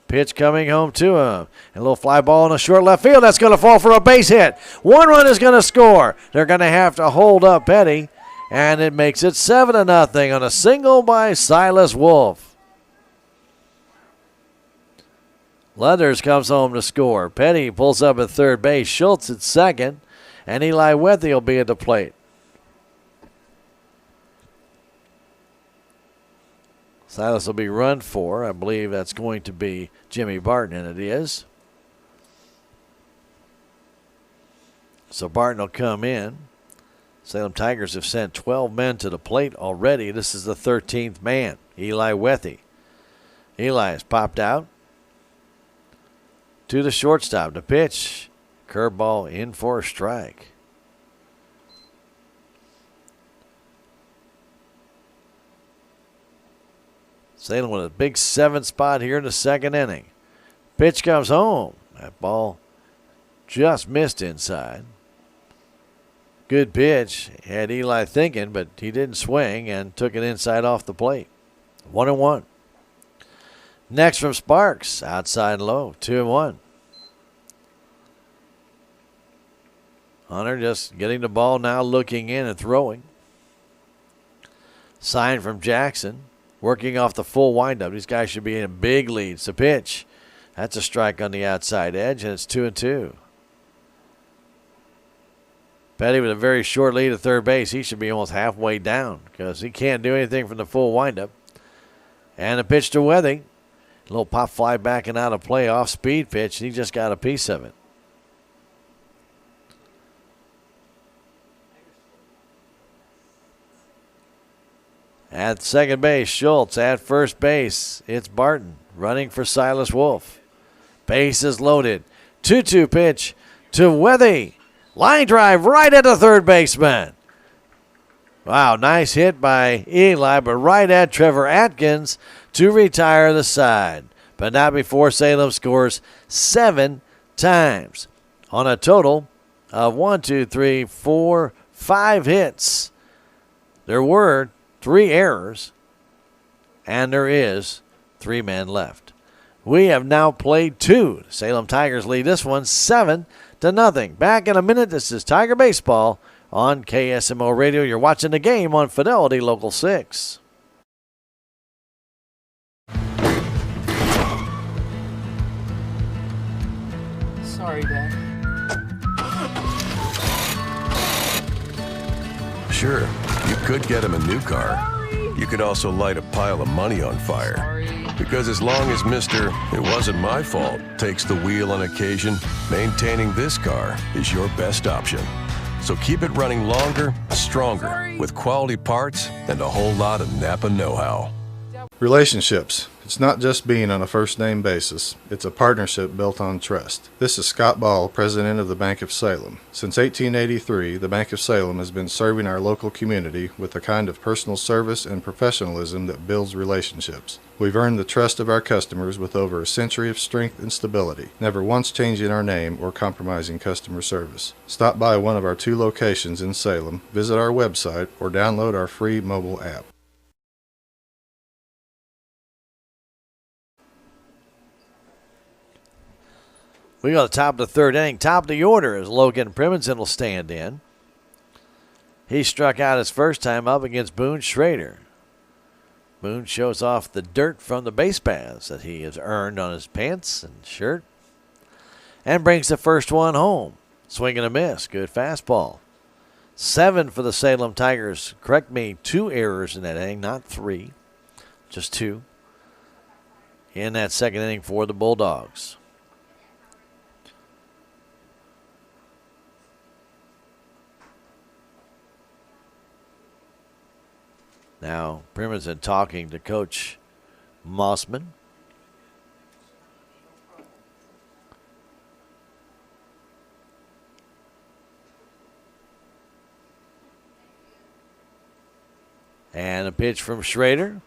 Pitch coming home to him. And a little fly ball in the short left field. That's going to fall for a base hit. 1 run is going to score. They're going to have to hold up Petty. And it makes it 7-0 on a single by Silas Wolf. Leathers comes home to score. Petty pulls up at third base. Schultz at second. And Eli Wethy will be at the plate. Silas will be run for. I believe that's going to be Jimmy Barton, and it is. So Barton will come in. Salem Tigers have sent 12 men to the plate already. This is the 13th man, Eli Wethy. Eli has popped out. to the shortstop. The pitch, curveball in for a strike. Salem with a big 7 spot here in the second inning. Pitch comes home. That ball just missed inside. Good pitch. Had Eli thinking, but he didn't swing and took it inside off the plate. 1-1. Next from Sparks. Outside low. 2-1. Hunter just getting the ball now, looking in and throwing. Sign from Jackson. Working off the full windup. These guys should be in big leads. The pitch. That's a strike on the outside edge, and it's 2-2. Petty with a very short lead at third base. He should be almost halfway down because he can't do anything from the full windup. And a pitch to Wethy. A little pop fly backing out of play, off speed pitch, and he just got a piece of it. At second base, Schultz. At first base, it's Barton running for Silas Wolf. Base is loaded. 2-2 pitch to Wethy. Line drive right at the third baseman. Wow, nice hit by Eli, but right at Trevor Atkins to retire the side. But not before Salem scores 7 times on a total of 5 hits. There were 3 errors, and there is 3 men left. We have now played 2. The Salem Tigers lead this one 7-0. Back in a minute. This is Tiger Baseball on KSMO Radio. You're watching the game on Fidelity Local 6. Sorry, Dad. Sure, you could get him a new car. You could also light a pile of money on fire. Because as long as Mr. It wasn't my fault takes the wheel on occasion, maintaining this car is your best option. So keep it running longer, stronger, with quality parts and a whole lot of Napa know-how. Relationships. It's not just being on a first-name basis. It's a partnership built on trust. This is Scott Ball, president of the Bank of Salem. Since 1883, the Bank of Salem has been serving our local community with the kind of personal service and professionalism that builds relationships. We've earned the trust of our customers with over a century of strength and stability, never once changing our name or compromising customer service. Stop by one of our 2 locations in Salem, visit our website, or download our free mobile app. We got the top of the third inning. Top of the order as Logan Primonson will stand in. He struck out his first time up against Boone Schrader. Boone shows off the dirt from the base paths that he has earned on his pants and shirt and brings the first one home. Swing and a miss. Good fastball. 7 for the Salem Tigers. Correct me, 2 errors in that inning, not 3. Just 2 in that second inning for the Bulldogs. Now, Primonson talking to Coach Mossman. And a pitch from Schrader.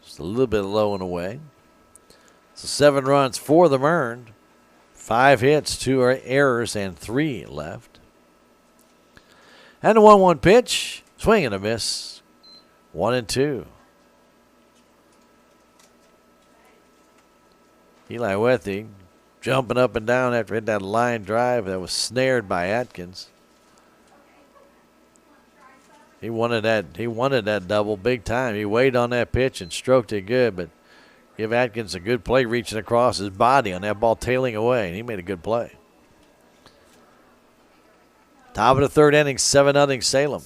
Just a little bit low and away. So 7 runs, 4 of them earned. 5 hits, 2 errors, and 3 left. And a 1-1 pitch. Swing and a miss. 1-2. Eli Wethy jumping up and down after hitting that line drive that was snared by Atkins. He wanted that double big time. He waited on that pitch and stroked it good, but give Atkins a good play reaching across his body on that ball tailing away, and he made a good play. Top of the third inning, 7-0 Salem.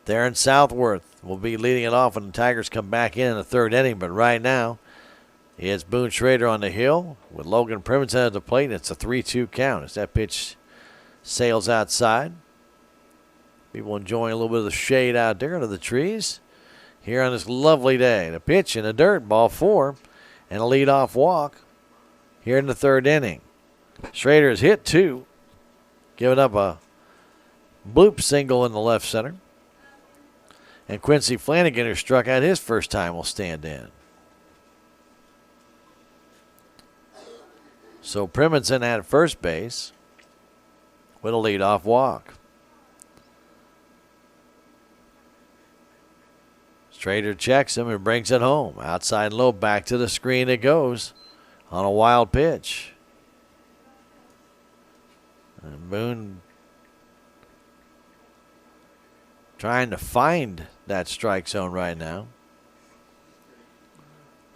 Darren Southworth will be leading it off when the Tigers come back in the third inning. But right now, it's Boone Schrader on the hill with Logan Primonson at the plate. It's a 3-2 count as that pitch sails outside. People enjoying a little bit of the shade out there under the trees here on this lovely day. The pitch in the dirt, ball 4, and a leadoff walk here in the third inning. Schrader has hit 2, giving up a bloop single in the left center. And Quincy Flanagan, who struck out his first time, will stand in. So Primonson at first base with a leadoff walk. Schrader checks him and brings it home. Outside low, back to the screen it goes on a wild pitch. And Boone trying to find that strike zone right now.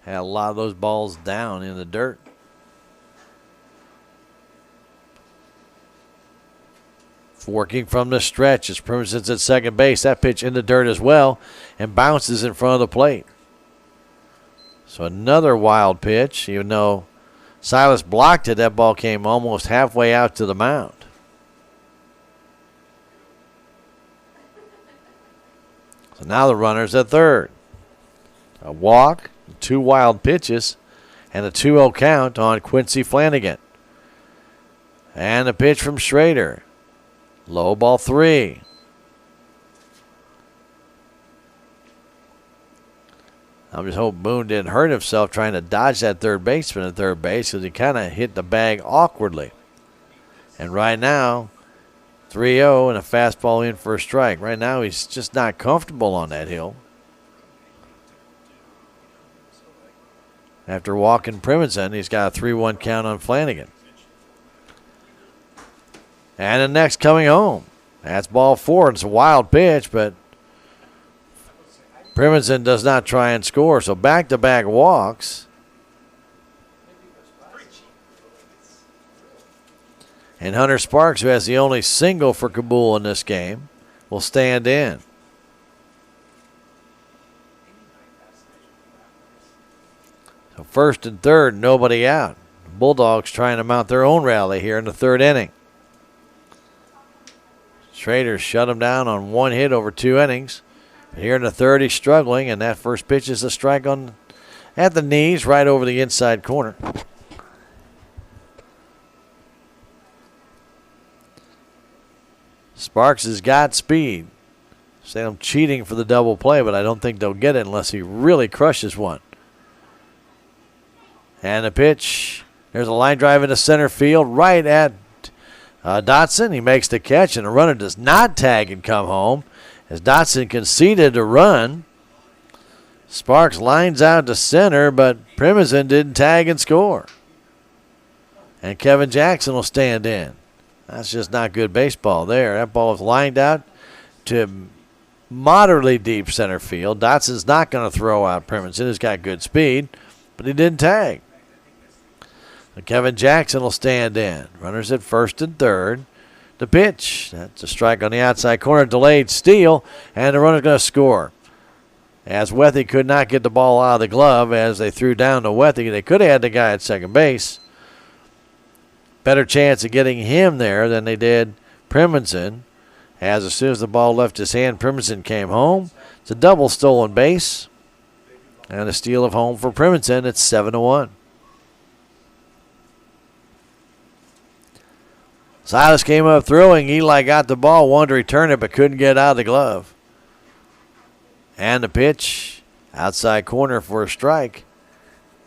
Had a lot of those balls down in the dirt. Working from the stretch as Primson's at second base. That pitch in the dirt as well and bounces in front of the plate. So another wild pitch. Even though Silas blocked it, that ball came almost halfway out to the mound. So now the runner's at third. A walk, 2 wild pitches, and a 2-0 count on Quincy Flanagan. And a pitch from Schrader. Low ball 3. I'm just hoping Boone didn't hurt himself trying to dodge that third baseman at third base because he kind of hit the bag awkwardly. And right now, 3-0 and a fastball in for a strike. Right now, he's just not comfortable on that hill. After walking Primonson, he's got a 3-1 count on Flanagan. And the next coming home. That's ball 4. It's a wild pitch, but Primonson does not try and score. So back-to-back walks. And Hunter Sparks, who has the only single for Cabool in this game, will stand in. So first and third, nobody out. The Bulldogs trying to mount their own rally here in the third inning. Schrader shut him down on 1 hit over 2 innings. But here in the third, he's struggling, and that first pitch is a strike at the knees right over the inside corner. Sparks has got speed. Salem cheating for the double play, but I don't think they'll get it unless he really crushes one. And the pitch, there's a line drive into center field right at Dotson. He makes the catch, and the runner does not tag and come home as Dotson conceded to run. Sparks lines out to center, but Primonson didn't tag and score. And Kevin Jackson will stand in. That's just not good baseball there. That ball is lined out to moderately deep center field. Dotson's not going to throw out Primonson. He's got good speed, but he didn't tag. So Kevin Jackson will stand in. Runners at first and third. The pitch. That's a strike on the outside corner. Delayed steal, and the runner's going to score. As Wethy could not get the ball out of the glove as they threw down to Wethy. They could have had the guy at second base. Better chance of getting him there than they did Primonson. As soon as the ball left his hand, Primonson came home. It's a double stolen base. And a steal of home for Primonson. It's 7-1. Silas came up throwing. Eli got the ball, wanted to return it, but couldn't get out of the glove. And the pitch, outside corner for a strike.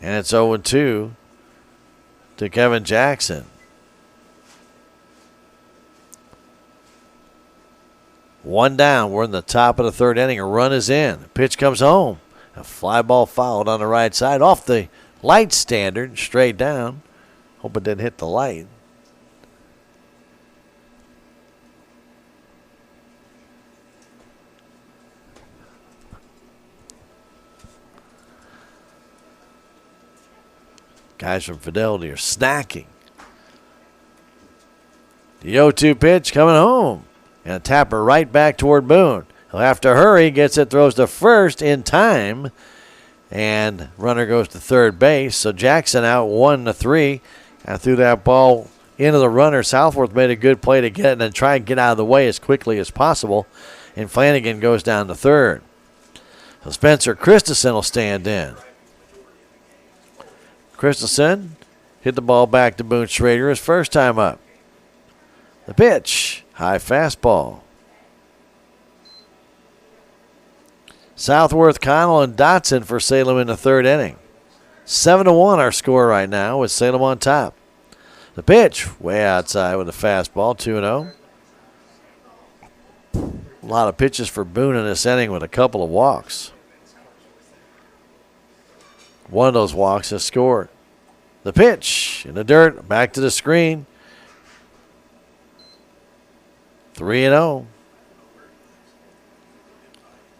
And it's 0-2 to Kevin Jackson. 1 down. We're in the top of the third inning. A run is in. The pitch comes home. A fly ball fouled on the right side off the light standard, straight down. Hope it didn't hit the light. Guys from Fidelity are snacking. The 0-2 pitch coming home. And a tapper right back toward Boone. He'll have to hurry. Gets it, throws to first in time. And runner goes to third base. So Jackson out 1-3. And threw that ball into the runner. Southworth made a good play to get it and then try and get out of the way as quickly as possible. And Flanagan goes down to third. So Spencer Christensen will stand in. Christensen hit the ball back to Boone Schrader his first time up. The pitch, high fastball. Southworth, Connell, and Dotson for Salem in the third inning. 7-1 our score right now with Salem on top. The pitch, way outside with a fastball, 2-0. A lot of pitches for Boone in this inning with a couple of walks. One of those walks has scored. The pitch in the dirt, back to the screen. 3-0.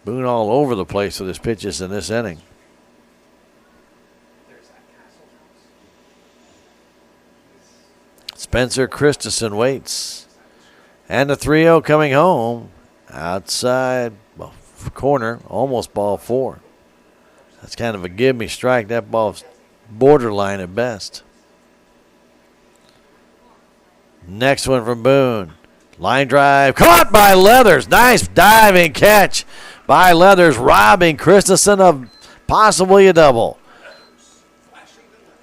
Boone all over the place with his pitches in this inning. Spencer Christensen waits. And the 3-0 coming home. Outside corner, almost ball 4. That's kind of a give-me strike. That ball's borderline at best. Next one from Boone. Line drive, caught by Leathers. Nice diving catch by Leathers, robbing Christensen of possibly a double.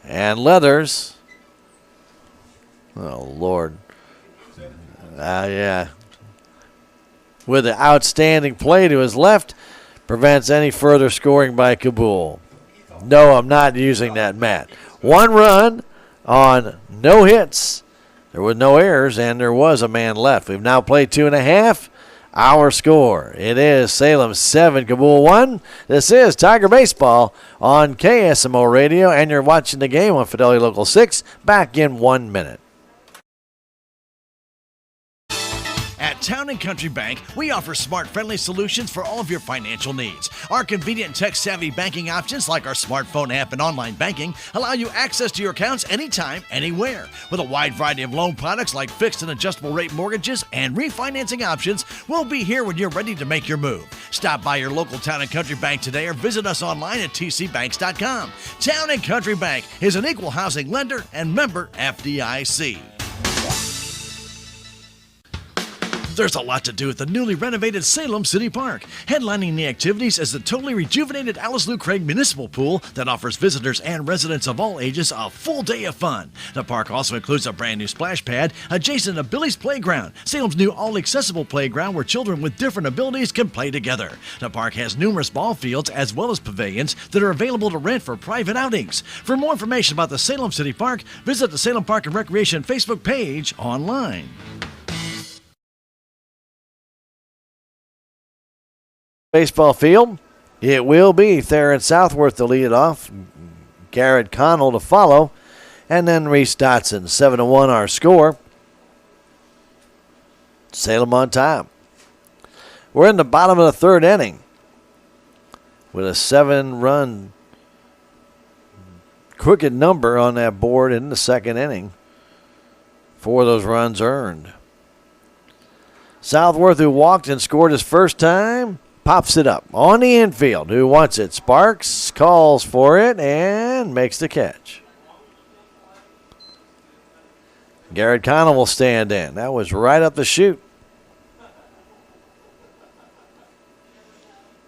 And Leathers, oh, Lord. Yeah. With an outstanding play to his left, prevents any further scoring by Cabool. No, I'm not using that, Matt. 1 run on no hits. There were no errors, and there was a man left. We've now played 2.5. Our score, it is Salem 7, Cabool 1. This is Tiger Baseball on KSMO Radio, and you're watching the game on Fidelity Local 6. Back in 1 minute. At Town & Country Bank, we offer smart, friendly solutions for all of your financial needs. Our convenient tech-savvy banking options like our smartphone app and online banking allow you access to your accounts anytime, anywhere. With a wide variety of loan products like fixed and adjustable rate mortgages and refinancing options, we'll be here when you're ready to make your move. Stop by your local Town & Country Bank today or visit us online at tcbanks.com. Town & Country Bank is an equal housing lender and member FDIC. There's a lot to do at the newly renovated Salem City Park. Headlining the activities is the totally rejuvenated Alice Lou Craig Municipal Pool that offers visitors and residents of all ages a full day of fun. The park also includes a brand new splash pad adjacent to Billy's Playground, Salem's new all-accessible playground where children with different abilities can play together. The park has numerous ball fields as well as pavilions that are available to rent for private outings. For more information about the Salem City Park, visit the Salem Park and Recreation Facebook page online. Baseball field. It will be Theron Southworth to lead it off. Garrett Connell to follow. And then Reese Dotson. 7-1 our score. Salem on top. We're in the bottom of the third inning with a 7-run crooked number on that board in the second inning. 4 of those runs earned. Southworth, who walked and scored his first time, pops it up on the infield. Who wants it? Sparks calls for it and makes the catch. Garrett Connell will stand in. That was right up the chute.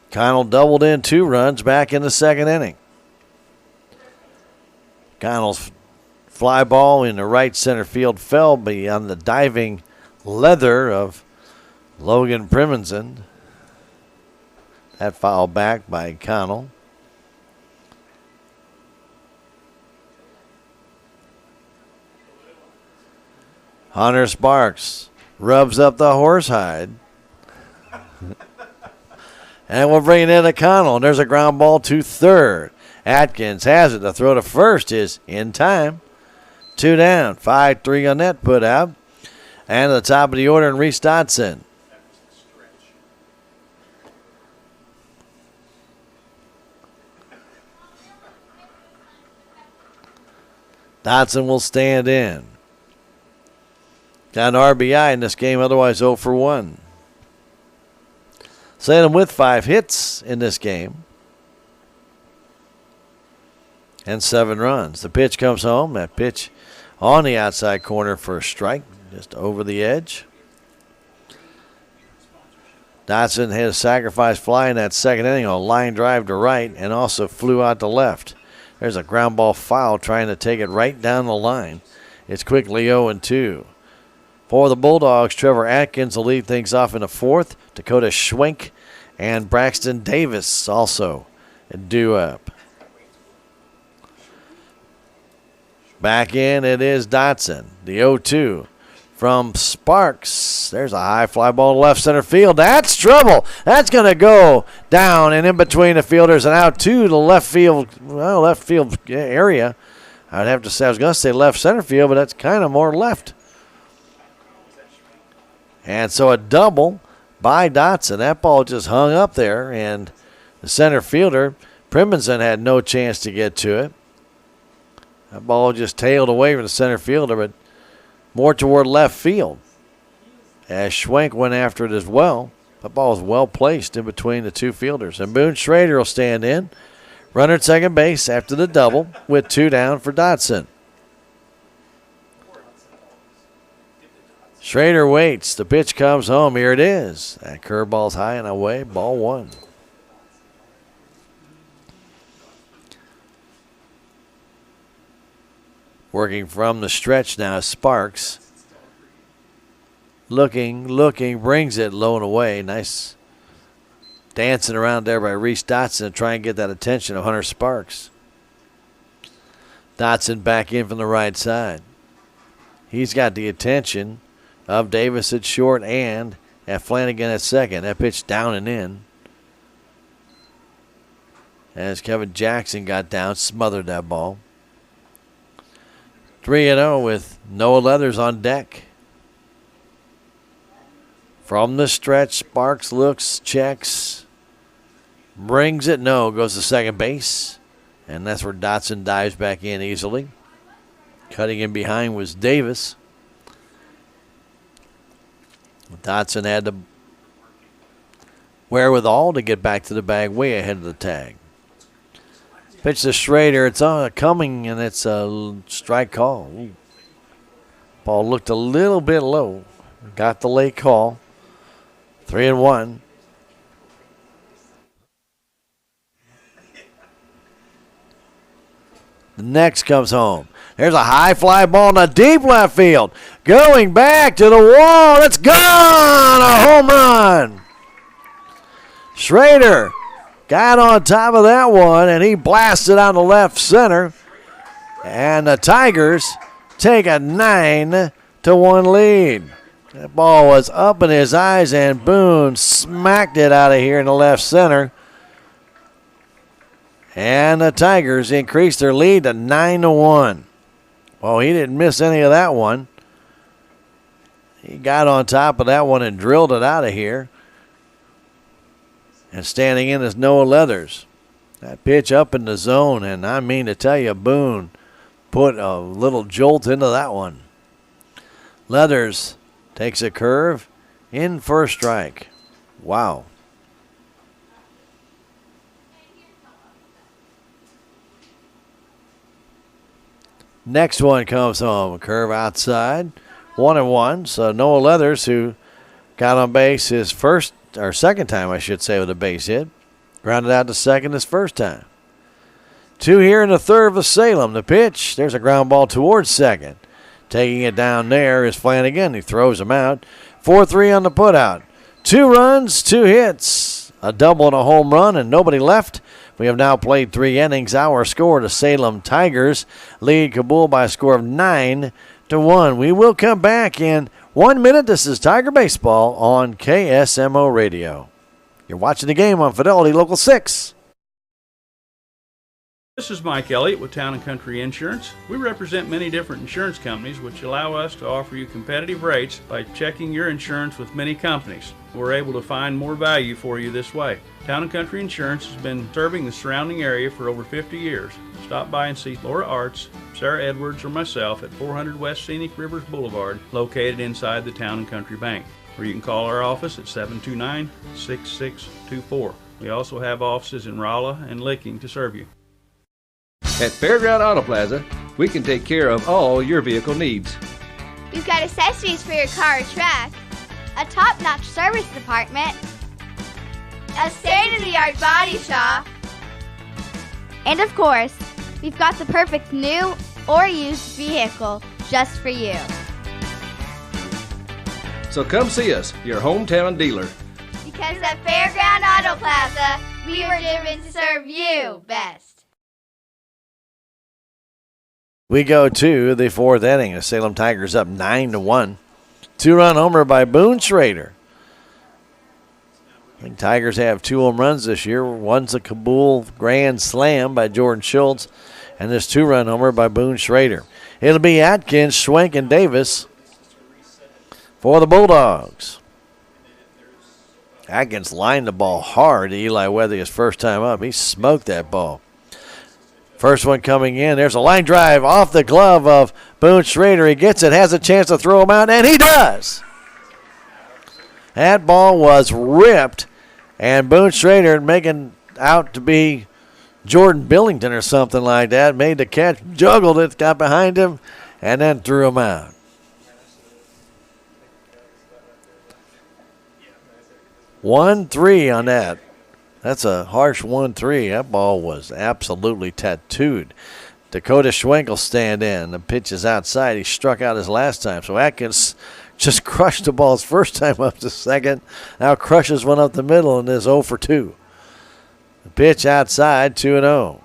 Connell doubled in 2 runs back in the second inning. Connell's fly ball in the right center field fell beyond the diving leather of Logan Primenson. That foul back by Connell. Hunter Sparks rubs up the horsehide. And we'll bring it in to Connell. And there's a ground ball to third. Atkins has it. The throw to first is in time. 2 down. 5-3 on that put out. And at the top of the order, Reese Dotson. Dotson will stand in. Got an RBI in this game, otherwise 0 for 1. Salem with 5 hits in this game. And 7 runs. The pitch comes home. That pitch on the outside corner for a strike, just over the edge. Dotson had a sacrifice fly in that second inning, a line drive to right, and also flew out to left. There's a ground ball foul trying to take it right down the line. It's quickly 0-2. For the Bulldogs, Trevor Atkins will lead things off in the fourth. Dakota Schwenk and Braxton Davis also due up. Back in, it is Dotson. The 0-2 from Sparks. There's a high fly ball to left center field. That's trouble. That's going to go down and in between the fielders and out to the left field area. I'd have to say, I was going to say left center field, but that's kind of more left. And so a double by Dotson. That ball just hung up there, and the center fielder, Primenson, had no chance to get to it. That ball just tailed away from the center fielder, but more toward left field. As Schwenk went after it as well. That ball was well placed in between the two fielders. And Boone Schrader will stand in. Runner at second base after the double with 2 down for Dotson. Schrader waits. The pitch comes home. Here it is. That curveball's high and away. Ball 1. Working from the stretch now, Sparks. Looking, brings it low and away. Nice dancing around there by Reese Dotson to try and get that attention of Hunter Sparks. Dotson back in from the right side. He's got the attention of Davis at short and at Flanagan at second. That pitch down and in. As Kevin Jackson got down, smothered that ball. 3-0 with Noah Leathers on deck. From the stretch, Sparks looks, checks, brings it, no, goes to second base. And that's where Dotson dives back in easily. Cutting in behind was Davis. Dotson had the wherewithal to get back to the bag way ahead of the tag. Pitch to Schrader. It's coming, and it's a strike call. Ball looked a little bit low. Got the late call. 3-1. The next comes home. There's a high fly ball in the deep left field. Going back to the wall. It's gone. A home run. Schrader got on top of that one, and he blasted out to left center. And the Tigers take a 9-1 lead. That ball was up in his eyes, and Boone smacked it out of here in the left center. And the Tigers increased their lead to 9-1. Well, he didn't miss any of that one. He got on top of that one and drilled it out of here. And standing in is Noah Leathers. That pitch up in the zone, and I mean to tell you, Boone put a little jolt into that one. Leathers takes a curve in for a strike. Wow. Next one comes home. A curve outside. 1-1. So Noah Leathers, who got on base his second time, I should say, with a base hit. Grounded out to second his first time. 2 here in the third for Salem. The pitch. There's a ground ball towards second. Taking it down there is Flanagan. He throws him out. 4-3 on the putout. 2 runs, 2 hits. A double and a home run, and nobody left. We have now played 3 innings. Our score, the Salem Tigers lead Cabool by a score of 9-1. We will come back in 1 minute. This is Tiger Baseball on KSMO Radio. You're watching the game on Fidelity Local 6. This is Mike Elliott with Town & Country Insurance. We represent many different insurance companies which allow us to offer you competitive rates by checking your insurance with many companies. We're able to find more value for you this way. Town & Country Insurance has been serving the surrounding area for over 50 years. Stop by and see Laura Arts, Sarah Edwards, or myself at 400 West Scenic Rivers Boulevard, located inside the Town & Country Bank. Or you can call our office at 729-6624. We also have offices in Rolla and Licking to serve you. At Fairground Auto Plaza, we can take care of all your vehicle needs. We've got accessories for your car or truck, a top-notch service department, a state-of-the-art body shop, and of course, We've got the perfect new or used vehicle just for you. So come see us, your hometown dealer. Because at Fairground Auto Plaza, we were driven to serve you best. We go to the fourth inning. The Salem Tigers up 9-1. Two-run homer by Boone Schrader. I think Tigers have 2 home runs this year. One's a Cabool grand slam by Jordan Schultz, and this 2-run homer by Boone Schrader. It'll be Atkins, Schwenk, and Davis for the Bulldogs. Atkins lined the ball hard to Eli Weather his first time up. He smoked that ball. First one coming in. There's a line drive off the glove of Boone Schrader. He gets it, has a chance to throw him out, and he does. That ball was ripped, and Boone Schrader, making out to be Jordan Billington or something like that, made the catch, juggled it, got behind him, and then threw him out. One, 3 on that. That's a harsh 1-3. That ball was absolutely tattooed. Dakota Schwenk will stand in. The pitch is outside. He struck out his last time. So Atkins just crushed the ball his first time up to second. Now crushes one up the middle and is 0 for 2. The pitch outside, 2-0.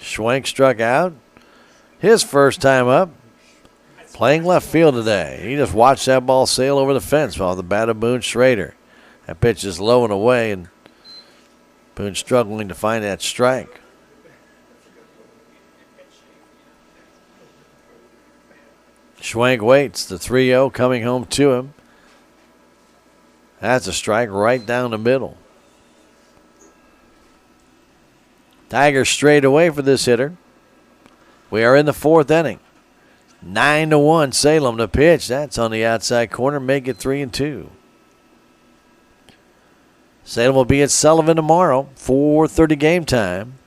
Schwenk struck out his first time up. Playing left field today. He just watched that ball sail over the fence off the bat of Boone Schrader. That pitch is low and away, and Boone struggling to find that strike. Schwenk waits. The 3-0 coming home to him. That's a strike right down the middle. Tigers straight away for this hitter. We are in the fourth inning. 9-1 Salem to pitch. That's on the outside corner. Make it 3-2. Salem will be at Sullivan tomorrow, 4:30 game time.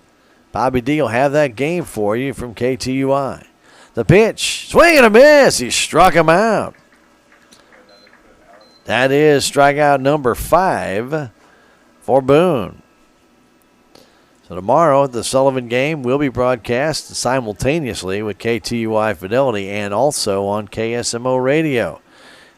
Bobby D will have that game for you from KTUI. The pitch, swing and a miss. He struck him out. That is strikeout number 5 for Boone. So tomorrow, the Sullivan game will be broadcast simultaneously with KTUI Fidelity and also on KSMO Radio.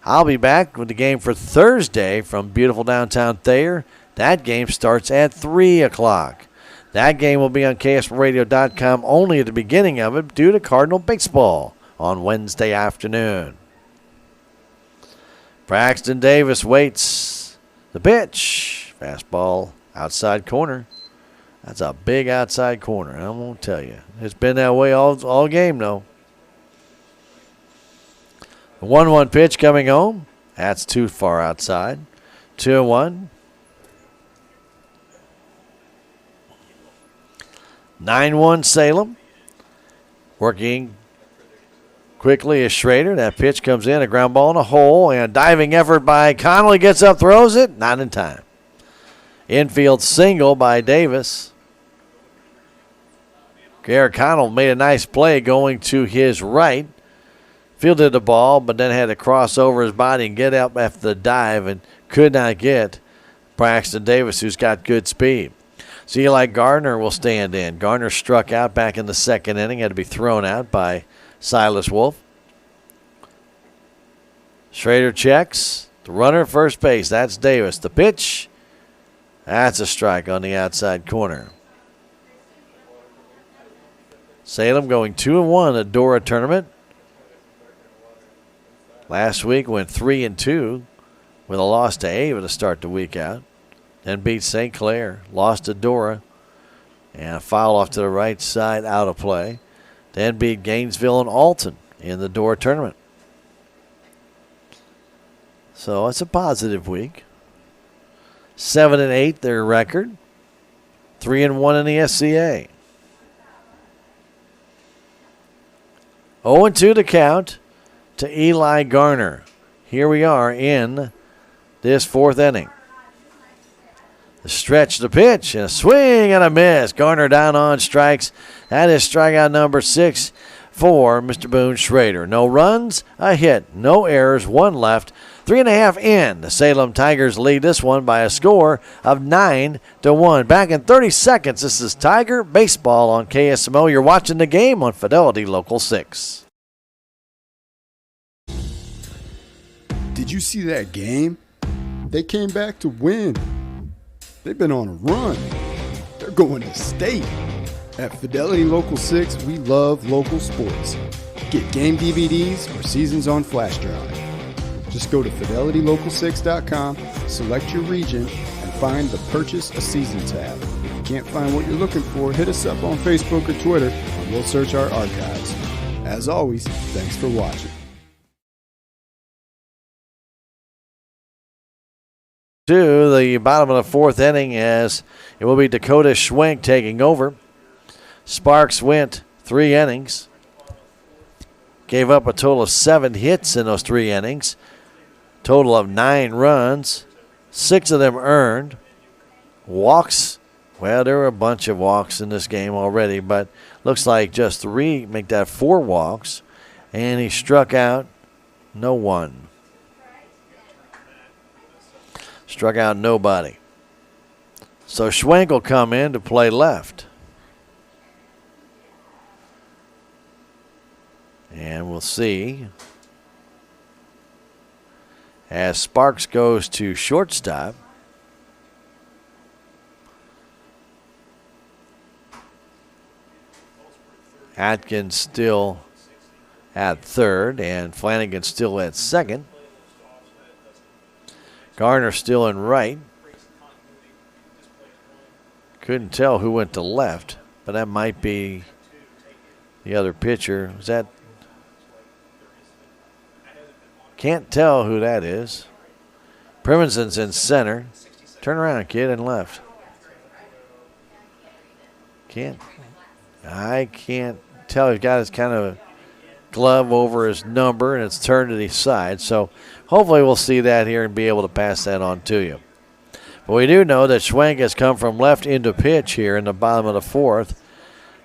I'll be back with the game for Thursday from beautiful downtown Thayer. That game starts at 3 o'clock. That game will be on KSMORadio.com only at the beginning of it due to Cardinal baseball on Wednesday afternoon. Braxton Davis waits. The pitch. Fastball outside corner. That's a big outside corner, I won't tell you. It's been that way all game, though. The 1-1 pitch coming home. That's too far outside. 2-1. 9-1 Salem. Working quickly is Schrader. That pitch comes in. A ground ball in a hole. And a diving effort by Connolly. Gets up, throws it. Not in time. Infield single by Davis. Garrett Connell made a nice play going to his right. Fielded the ball, but then had to cross over his body and get up after the dive and could not get Braxton Davis, who's got good speed. So Eli Gardner will stand in. Gardner struck out back in the second inning, had to be thrown out by Silas Wolf. Schrader checks. The runner at first base, that's Davis. The pitch, that's a strike on the outside corner. Salem going 2-1 at Dora tournament. Last week went 3-2 with a loss to Ava to start the week out. Then beat St. Clair, lost to Dora, and a foul off to the right side out of play. Then beat Gainesville and Alton in the Dora tournament. So it's a positive week. 7-8 their record. 3-1 in the SCA. 0-2 to count to Eli Garner. Here we are in this fourth inning. The stretch, the pitch, and a swing and a miss. Garner down on strikes. That is strikeout number 6 for Mr. Boone Schrader. No runs, a hit, no errors, 1 left. 3.5 in. The Salem Tigers lead this one by a score of 9-1. Back in 30 seconds, this is Tiger Baseball on KSMO. You're watching the game on Fidelity Local 6. Did you see that game? They came back to win. They've been on a run. They're going to state. At Fidelity Local 6, we love local sports. Get game DVDs or seasons on flash drive. Just go to fidelitylocal6.com, select your region, and find the Purchase a Season tab. If you can't find what you're looking for, hit us up on Facebook or Twitter, and we'll search our archives. As always, thanks for watching. To the bottom of the fourth inning, as it will be Dakota Schwenk taking over. Sparks went 3 innings. Gave up a total of 7 hits in those 3 innings. Total of 9 runs. 6 of them earned. Walks, well, there were a bunch of walks in this game already, but looks like just 3 make that 4 walks. And he struck out no one. Struck out nobody. So Schwenk will come in to play left. And we'll see. As Sparks goes to shortstop. Atkins still at third, and Flanagan still at second. Garner still in right. Couldn't tell who went to left, but that might be the other pitcher. Was that? Can't tell who that is. Primonsen's in center. Turn around, kid, and left. I can't tell. He's got his kind of glove over his number, and it's turned to the side. So hopefully we'll see that here and be able to pass that on to you. But we do know that Schwenk has come from left into pitch here in the bottom of the fourth.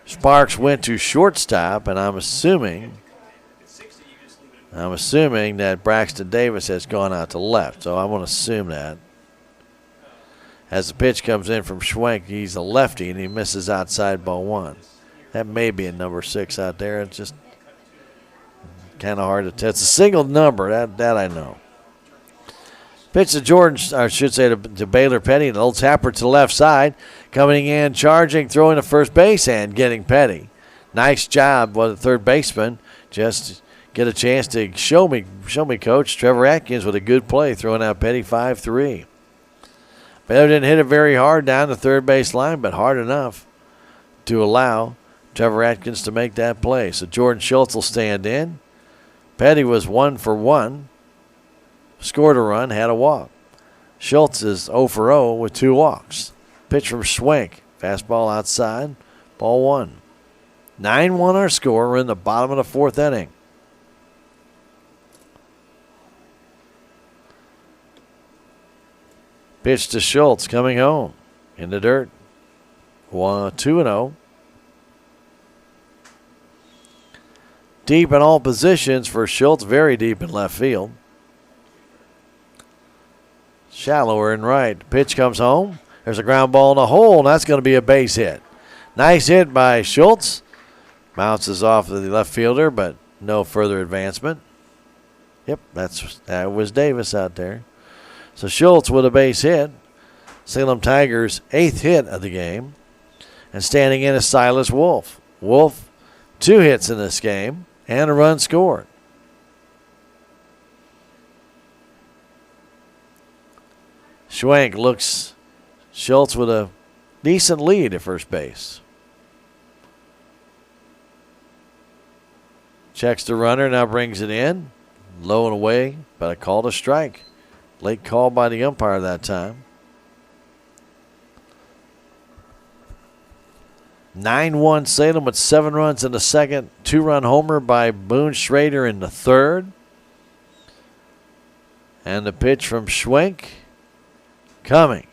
Sparks went to shortstop, and I'm assuming that Braxton Davis has gone out to left. So I want to assume that. As the pitch comes in from Schwenk, he's a lefty, and he misses outside ball 1. That may be a number 6 out there. It's just kind of hard to tell. It's a single number, that I know. Pitch to Jordan, or I should say to Baylor Petty, and old tapper to the left side. Coming in, charging, throwing to first base, and getting Petty. Nice job by the third baseman. Just get a chance to show me, Coach. Trevor Atkins with a good play, throwing out Petty 5-3. Baylor didn't hit it very hard down the third base line, but hard enough to allow Trevor Atkins to make that play. So Jordan Schultz will stand in. Petty was 1 for 1. Scored a run, had a walk. Schultz is 0 for 0 with 2 walks. Pitch from Schwenk. Fastball outside. Ball 1. 9-1 our score. We're in the bottom of the fourth inning. Pitch to Schultz coming home. In the dirt. 2-0. Deep in all positions for Schultz. Very deep in left field. Shallower in right. Pitch comes home. There's a ground ball in the hole, and that's going to be a base hit. Nice hit by Schultz. Bounces off of the left fielder, but no further advancement. Yep, that was Davis out there. So Schultz with a base hit. Salem Tigers' 8th hit of the game. And standing in is Silas Wolf. Wolf, 2 hits in this game and a run scored. Schwenk looks Schultz with a decent lead at first base. Checks the runner, now brings it in. Low and away, but a call to strike. Late call by the umpire that time. 9-1 Salem with 7 runs in the second. 2-run homer by Boone Schrader in the third. And the pitch from Schwenk coming.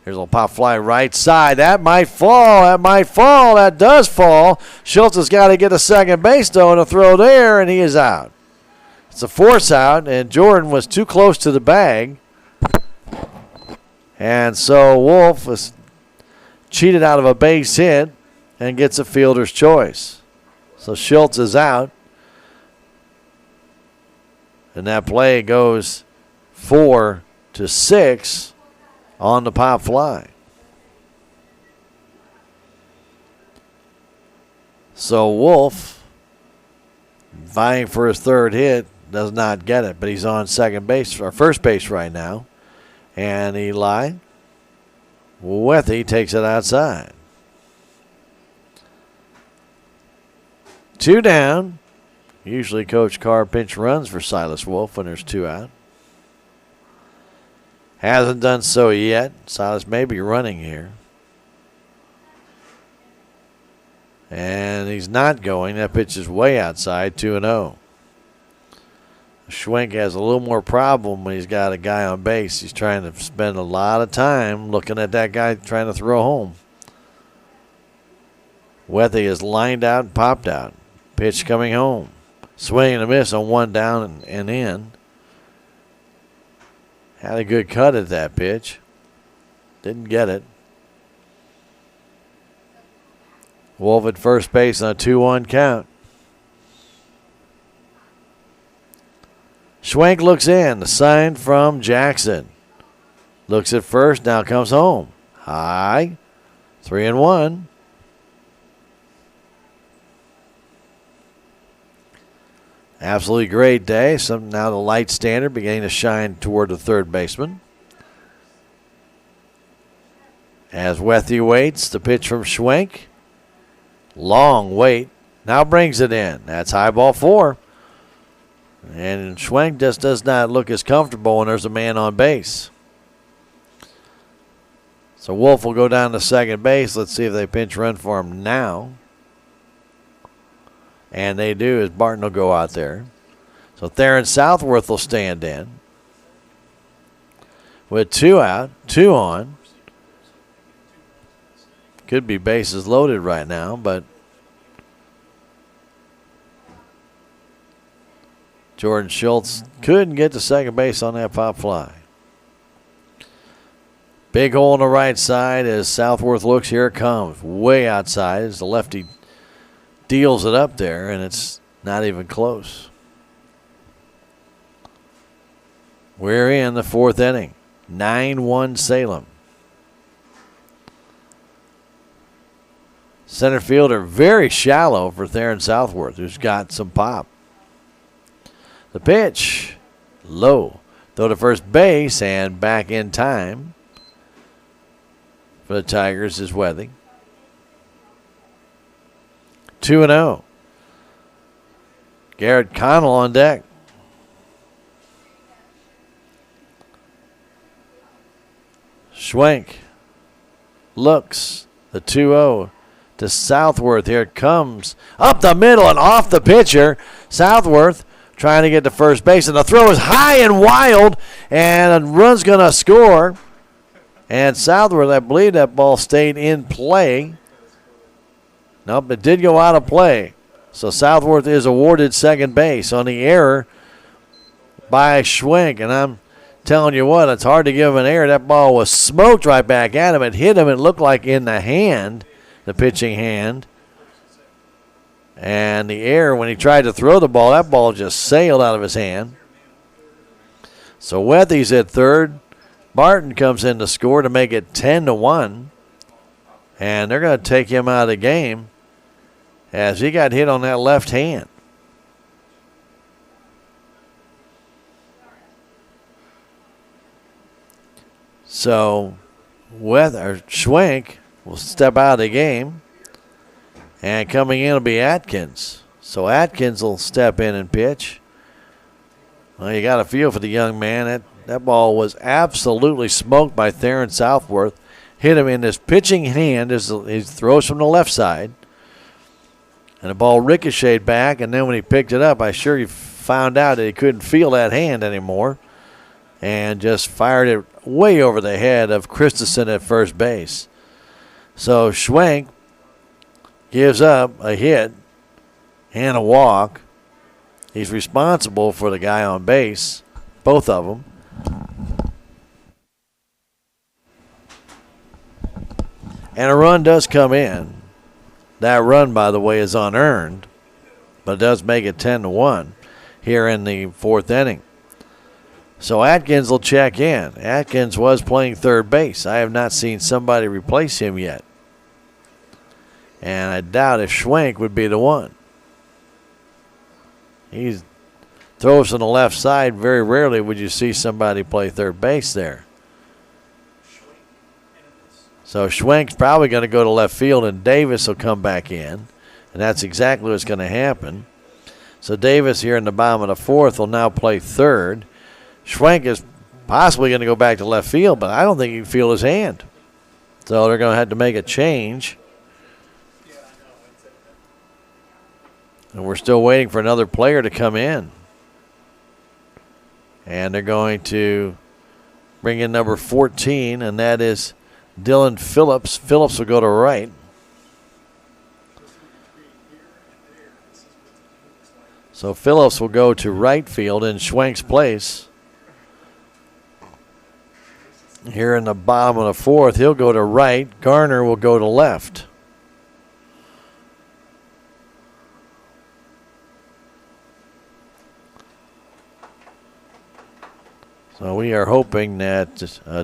Here's a little pop fly right side. That might fall. That does fall. Schultz has got to get to second base, though, and a throw there, and he is out. It's a force out, and Jordan was too close to the bag. And so Wolf was cheated out of a base hit and gets a fielder's choice. So Schultz is out. And that play goes 4-6 on the pop fly. So Wolf, vying for his third hit, does not get it, but he's on second base or first base right now. And Eli Wethy takes it outside. 2 down. Usually Coach Carr pinch runs for Silas Wolf when there's 2 out. Hasn't done so yet. Silas may be running here. And he's not going. That pitch is way outside, 2-0. Schwenk has a little more problem when he's got a guy on base. He's trying to spend a lot of time looking at that guy trying to throw home. Wethy is lined out and popped out. Pitch coming home. Swing and a miss on 1 down and in. Had a good cut at that pitch. Didn't get it. Wolf at first base on a 2-1 count. Schwenk looks in. The sign from Jackson. Looks at first. Now comes home. High. 3-1. Absolutely great day. Now the light standard beginning to shine toward the third baseman. As Wethy waits, the pitch from Schwenk. Long wait. Now brings it in. That's high ball 4. And Schwenk just does not look as comfortable when there's a man on base. So Wolf will go down to second base. Let's see if they pinch run for him now. And they do, as Barton will go out there. So Theron Southworth will stand in. With 2 out, 2 on. Could be bases loaded right now, but Jordan Schultz couldn't get to second base on that pop fly. Big hole on the right side as Southworth looks. Here it comes. Way outside as the lefty deals it up there, and it's not even close. We're in the 4th inning. 9-1 Salem. Center fielder very shallow for Theron Southworth, who's got some pop. The pitch, low. Throw to first base and back in time for the Tigers is Wethy. 2-0. Garrett Connell on deck. Schwenk looks. The 2-0 to Southworth. Here it comes. Up the middle and off the pitcher. Southworth trying to get to first base. And the throw is high and wild. And a run's going to score. And Southworth, I believe that ball stayed in play. Nope, it did go out of play. So Southworth is awarded second base on the error by Schwenk. And I'm telling you what, it's hard to give him an error. That ball was smoked right back at him. It hit him. It looked like in the hand, the pitching hand. And the error, when he tried to throw the ball, that ball just sailed out of his hand. So Wethy's at third. Barton comes in to score to make it 10-1. And they're going to take him out of the game as he got hit on that left hand. So Schwenk will step out of the game. And coming in will be Atkins. So Atkins will step in and pitch. Well, you got a feel for the young man. That ball was absolutely smoked by Theron Southworth. Hit him in his pitching hand as he throws from the left side. And the ball ricocheted back, and then when he picked it up, I sure he found out that he couldn't feel that hand anymore and just fired it way over the head of Christensen at first base. So Schwenk gives up a hit and a walk. He's responsible for the guy on base, both of them. And a run does come in. That run, by the way, is unearned, but it does make it 10-1 here in the fourth inning. So Atkins will check in. Atkins was playing third base. I have not seen somebody replace him yet. And I doubt if Schwenk would be the one. He throws on the left side. Very rarely would you see somebody play third base there. So Schwenk's probably going to go to left field, and Davis will come back in. And that's exactly what's going to happen. So Davis here in the bottom of the fourth will now play third. Schwenk is possibly going to go back to left field, but I don't think he can feel his hand. So they're going to have to make a change. And we're still waiting for another player to come in. And they're going to bring in number 14, and that is Dylan Phillips. Phillips will go to right. So Phillips will go to right field in Schwenk's place. Here in the bottom of the fourth, he'll go to right. Garner will go to left. So we are hoping that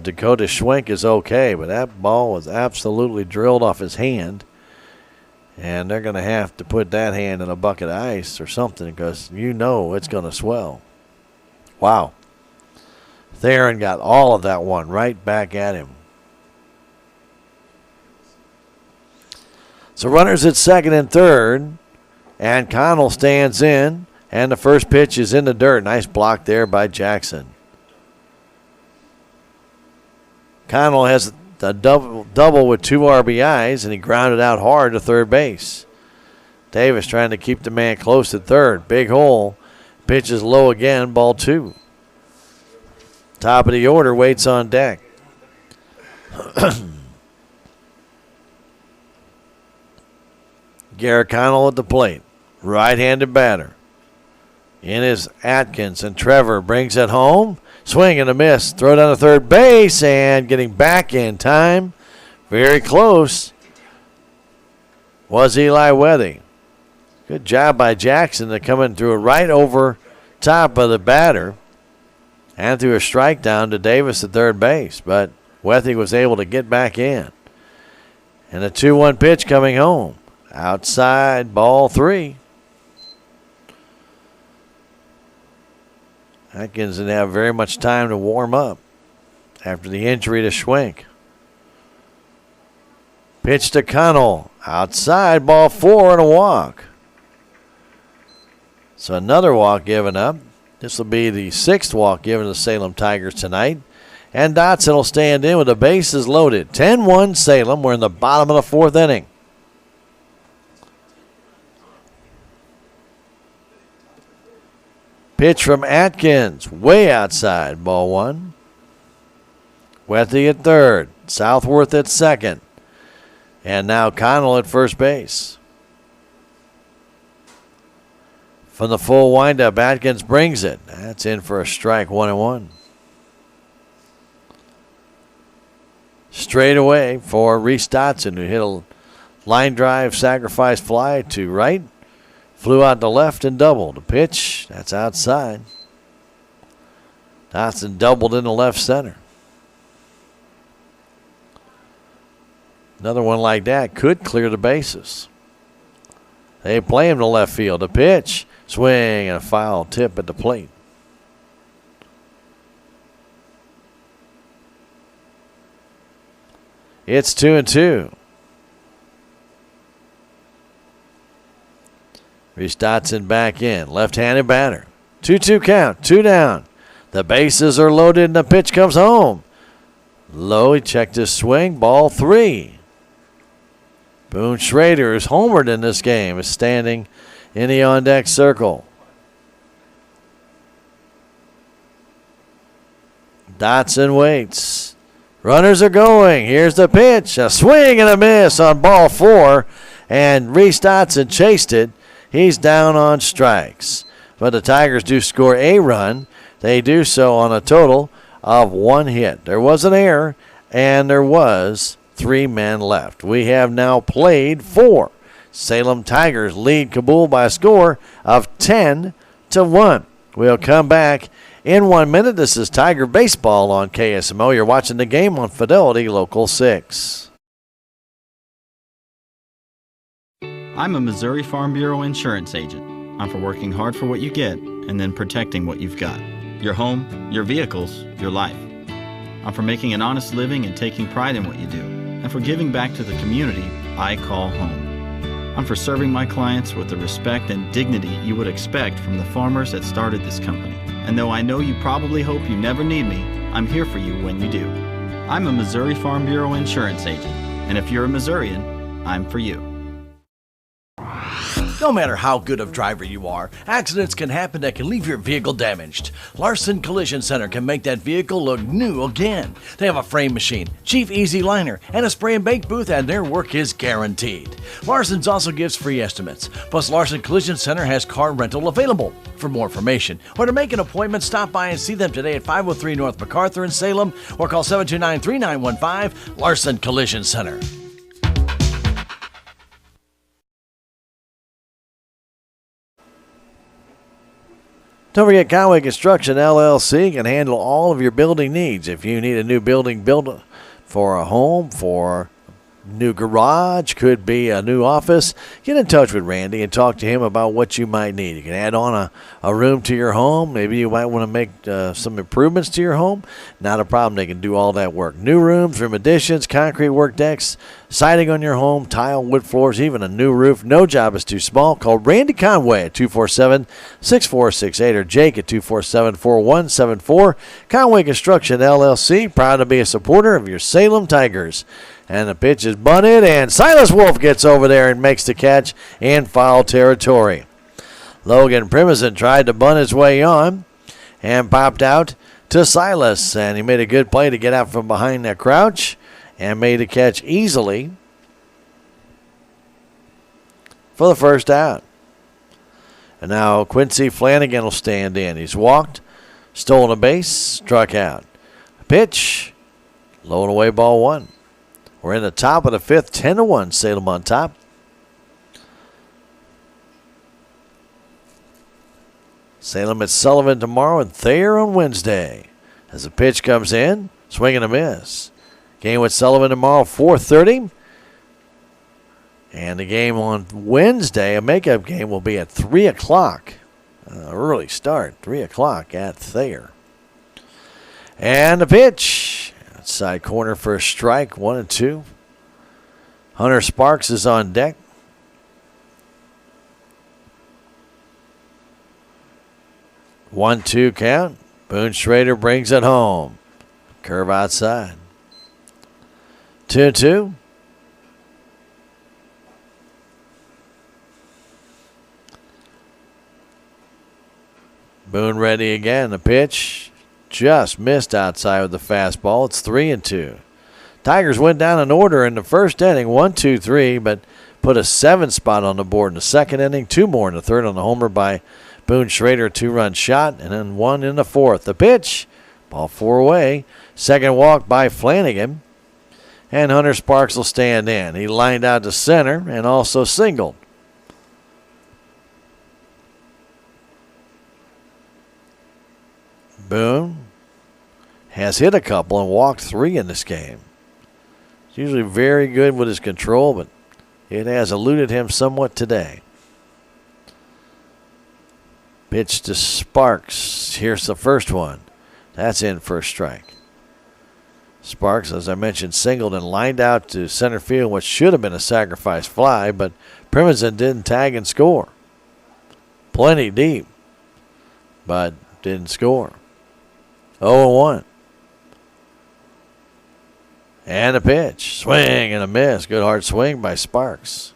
Dakota Schwenk is okay, but that ball was absolutely drilled off his hand. And they're going to have to put that hand in a bucket of ice or something because you know it's going to swell. Wow. Theron got all of that one right back at him. So runners at second and third, and Connell stands in, and the first pitch is in the dirt. Nice block there by Jackson. Connell has a double with 2 RBIs, and he grounded out hard to third base. Davis trying to keep the man close to third. Big hole. Pitch is low again, ball 2. Top of the order waits on deck. Garrett Connell at the plate. Right-handed batter. In is Atkins, and Trevor brings it home. Swing and a miss. Throw down to third base, and getting back in time. Very close was Eli Wethy. Good job by Jackson to come in through it right over top of the batter and threw a strike down to Davis at third base. But Wethy was able to get back in. And a 2-1 pitch coming home. Outside, ball 3. Atkins didn't have very much time to warm up after the injury to Schwenk. Pitch to Connell. Outside, ball 4 and a walk. So another walk given up. This will be the 6th walk given to the Salem Tigers tonight. And Dotson will stand in with the bases loaded. 10-1 Salem. We're in the bottom of the 4th inning. Pitch from Atkins, way outside, ball 1. Wethy at third, Southworth at second, and now Connell at first base. From the full windup, Atkins brings it. That's in for a strike, 1-1. Straight away for Reese Dotson, who hit a line drive sacrifice fly to right. Flew out to left and doubled. The pitch, that's outside. Dotson doubled into left center. Another one like that could clear the bases. They play him to left field. The pitch, swing, and a foul tip at the plate. It's 2-2. Reese Dotson back in. Left-handed batter. 2-2 count. 2 down. The bases are loaded and the pitch comes home. Low, he checked his swing. Ball 3. Boone Schrader, who's homered in this game, is standing in the on-deck circle. Dotson waits. Runners are going. Here's the pitch. A swing and a miss on ball 4. And Reese Dotson chased it. He's down on strikes. but the Tigers do score a run. They do so on a total of 1 hit. There was an error, and there was 3 men left. We have now played 4. Salem Tigers lead Cabool by a score of 10-1. We'll come back in 1 minute. This is Tiger Baseball on KSMO. You're watching the game on Fidelity Local 6. I'm a Missouri Farm Bureau insurance agent. I'm for working hard for what you get and then protecting what you've got. Your home, your vehicles, your life. I'm for making an honest living and taking pride in what you do, and for giving back to the community I call home. I'm for serving my clients with the respect and dignity you would expect from the farmers that started this company. And though I know you probably hope you never need me, I'm here for you when you do. I'm a Missouri Farm Bureau insurance agent, and if you're a Missourian, I'm for you. No matter how good of driver you are, accidents can happen that can leave your vehicle damaged. Larson Collision Center can make that vehicle look new again. They have a frame machine, Chief Easy Liner, and a spray and bake booth, and their work is guaranteed. Larson's also gives free estimates. Plus, Larson Collision Center has car rental available. For more information or to make an appointment, stop by and see them today at 503 North MacArthur in Salem or call 729-3915 Larson Collision Center. Don't forget, Conway Construction LLC can handle all of your building needs. If you need a new building built for a home, for new garage, could be a new office, get in touch with Randy and talk to him about what you might need. You can add on a room to your home. Maybe you might want to make some improvements to your home. Not a problem. They can do all that work. New rooms, room additions, concrete work decks, siding on your home, tile, wood floors, even a new roof. No job is too small. Call Randy Conway at 247-6468 or Jake at 247-4174. Conway Construction LLC, proud to be a supporter of your Salem Tigers. And the pitch is bunted, and Silas Wolf gets over there and makes the catch in foul territory. Logan Primison tried to bunt his way on and popped out to Silas, and he made a good play to get out from behind that crouch and made a catch easily for the first out. And now Quincy Flanagan will stand in. He's walked, stolen a base, struck out. Pitch, low and away, ball 1. We're in the top of the 5th, 10-1, Salem on top. Salem at Sullivan tomorrow and Thayer on Wednesday. As the pitch comes in, swing and a miss. Game with Sullivan tomorrow, 4:30. And the game on Wednesday, a makeup game, will be at 3 o'clock. Early start, 3 o'clock at Thayer. And the pitch. Outside corner for a strike, 1-2. Hunter Sparks is on deck. One, 2 count. Boone Schrader brings it home. Curve outside. 2-2. Boone ready again. The pitch just missed outside with the fastball. It's 3-2. Tigers went down in order in the first inning, 1-2-3, but put a 7 spot on the board in the second inning, 2 more in the third on the homer by Boone Schrader, 2-run shot, and then 1 in the fourth. The pitch, ball 4 away. Second walk by Flanagan, and Hunter Sparks will stand in. He lined out to center and also singled. Boone has hit a couple and walked 3 in this game. He's usually very good with his control, but it has eluded him somewhat today. Pitch to Sparks. Here's the first one. That's in for a strike. Sparks, as I mentioned, singled and lined out to center field, which should have been a sacrifice fly, but Primison didn't tag and score. Plenty deep, but didn't score. 0-1. And a pitch. Swing and a miss. Good hard swing by Sparks.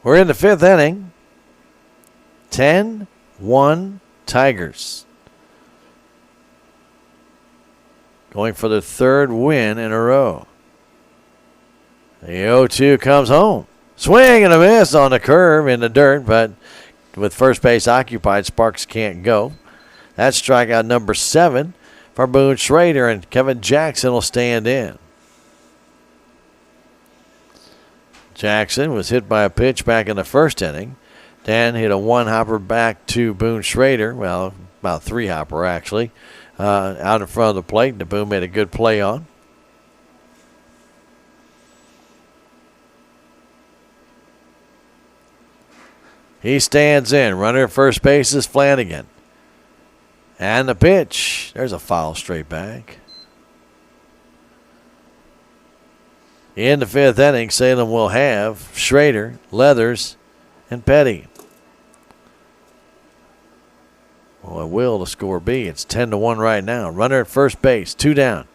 We're in the 5th inning. 10-1 Tigers. Going for their 3rd win in a row. The 0-2 comes home. Swing and a miss on the curve in the dirt, but with first base occupied, Sparks can't go. That's strikeout number 7 for Boone Schrader, and Kevin Jackson will stand in. Jackson was hit by a pitch back in the first inning. Dan hit a one-hopper back to Boone Schrader. Well, about three-hopper, actually, out in front of the plate. The Boone made a good play on. He stands in. Runner at first base is Flanagan. And the pitch. There's a foul straight back. In the 5th inning, Salem will have Schrader, Leathers, and Petty. Well, it will to score B. It's 10-1 right now. Runner at first base, 2 down.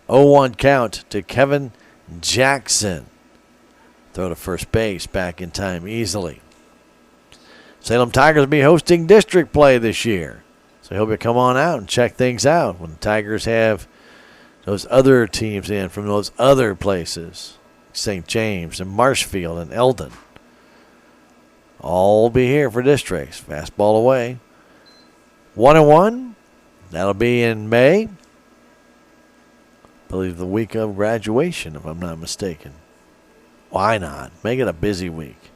0-1 count to Kevin Jackson. Throw to first base, back in time easily. Salem Tigers will be hosting district play this year. So I hope you come on out and check things out when the Tigers have those other teams in from those other places. St. James and Marshfield and Eldon. All be here for districts. Fastball away. 1-1. That'll be in May. I believe the week of graduation, if I'm not mistaken. Why not? Make it a busy week.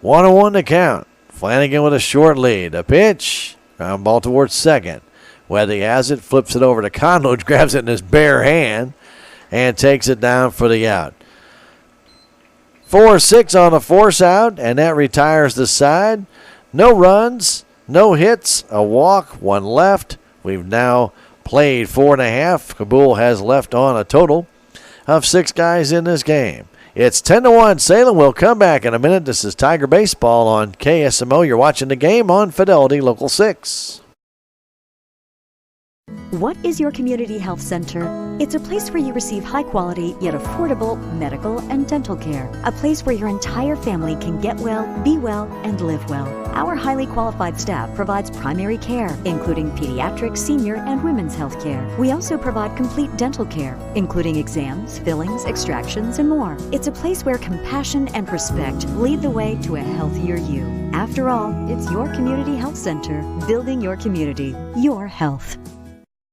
1-1 to count. Flanagan with a short lead. A pitch. Ground ball towards second. Weathy has it. Flips it over to Conlow. Grabs it in his bare hand. And takes it down for the out. 4-6 on the force out. And that retires the side. No runs. No hits. A walk. 1 left. We've now played 4.5. Cabool has left on a total of 6 guys in this game. It's 10-1. Salem will come back in a minute. This is Tiger Baseball on KSMO. You're watching the game on Fidelity Local 6. What is your community health center? It's a place where you receive high quality yet affordable medical and dental care. A place where your entire family can get well, be well, and live well. Our highly qualified staff provides primary care, including pediatric, senior, and women's health care. We also provide complete dental care, including exams, fillings, extractions, and more. It's a place where compassion and respect lead the way to a healthier you. After all, it's your community health center, building your community, your health.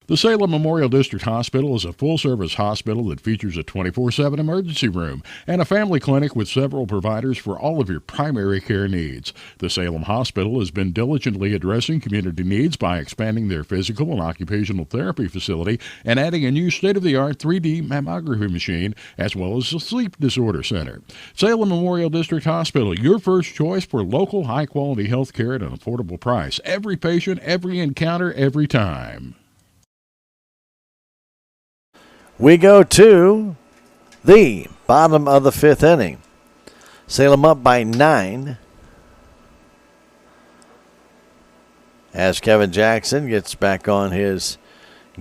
The Salem Memorial District Hospital is a full-service hospital that features a 24/7 emergency room and a family clinic with several providers for all of your primary care needs. The Salem Hospital has been diligently addressing community needs by expanding their physical and occupational therapy facility and adding a new state-of-the-art 3D mammography machine, as well as a sleep disorder center. Salem Memorial District Hospital, your first choice for local high-quality health care at an affordable price. Every patient, every encounter, every time. We go to the bottom of the 5th inning. Salem up by 9. As Kevin Jackson gets back on his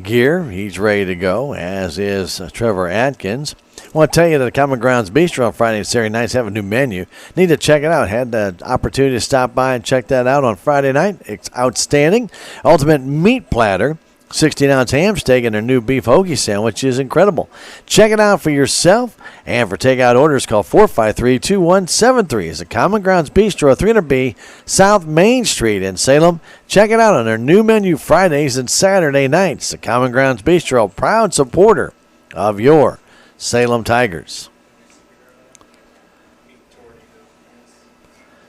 gear, he's ready to go, as is Trevor Atkins. I want to tell you that the Common Grounds Bistro on Friday and Saturday nights have a new menu. Need to check it out. Had the opportunity to stop by and check that out on Friday night. It's outstanding. Ultimate meat platter. 16-ounce ham steak and their new beef hoagie sandwich is incredible. Check it out for yourself. And for takeout orders, call 453-2173. It's a Common Grounds Bistro, 300B South Main Street in Salem. Check it out on their new menu Fridays and Saturday nights. The Common Grounds Bistro, proud supporter of your Salem Tigers.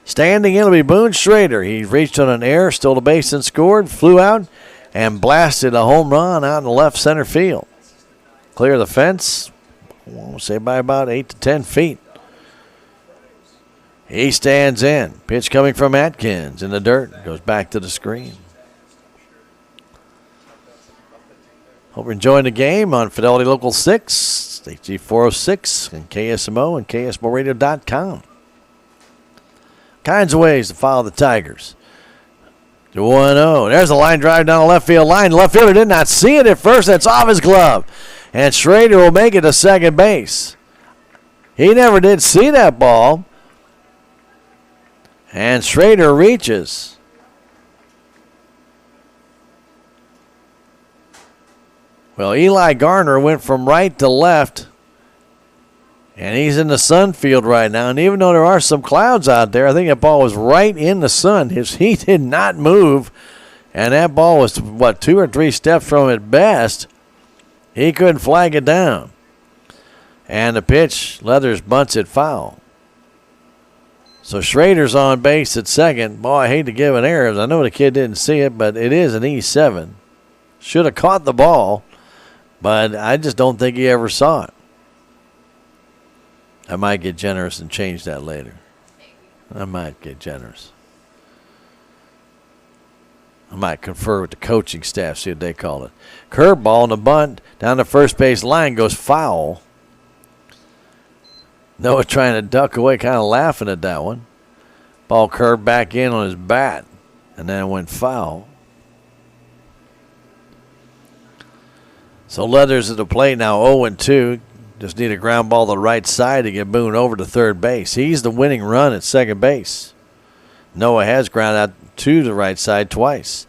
Standing in will be Boone Schrader. He reached on an error, stole the base and scored, flew out, and blasted a home run out in the left center field. Clear the fence, we'll say by about 8 to 10 feet. He stands in. Pitch coming from Atkins in the dirt. Goes back to the screen. Hope you're enjoying the game on Fidelity Local 6, HG 406, and KSMO and KSMORadio.com. Kinds of ways to follow the Tigers. 1-0. There's a line drive down the left field line. The left fielder did not see it at first. That's off his glove. And Schrader will make it to second base. He never did see that ball. And Schrader reaches. Well, Eli Garner went from right to left. And he's in the sun field right now. And even though there are some clouds out there, I think that ball was right in the sun. He did not move. And that ball was, 2 or 3 steps from at best. He couldn't flag it down. And the pitch, Leathers bunts it foul. So Schrader's on base at second. Boy, I hate to give an error. I know the kid didn't see it, but it is an E7. Should have caught the ball, but I just don't think he ever saw it. I might get generous and change that later. I might get generous. I might confer with the coaching staff, see what they call it. Curveball and a bunt down the first base line goes foul. Noah trying to duck away, kind of laughing at that one. Ball curved back in on his bat, and then it went foul. So Leathers at the plate now 0-2. Just need a ground ball to the right side to get Boone over to third base. He's the winning run at second base. Noah has grounded out to the right side twice.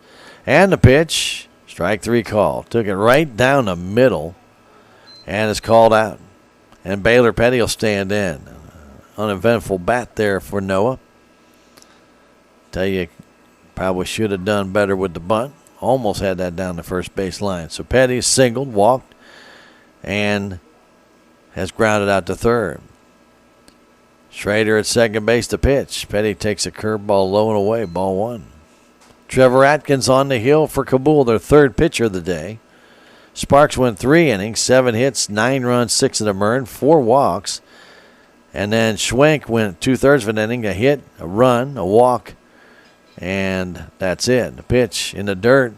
And the pitch, strike 3 call. Took it right down the middle, and it's called out. And Baylor Petty will stand in. Uneventful bat there for Noah. Tell you, probably should have done better with the bunt. Almost had that down the first base line. So Petty singled, walked, and has grounded out to third. Schrader at second base to pitch. Petty takes a curveball low and away, ball 1. Trevor Atkins on the hill for Cabool, their third pitcher of the day. Sparks went 3 innings, 7 hits, 9 runs, 6 of them earned, 4 walks. And then Schwenk went 2/3 of an inning, a hit, a run, a walk, and that's it. The pitch in the dirt.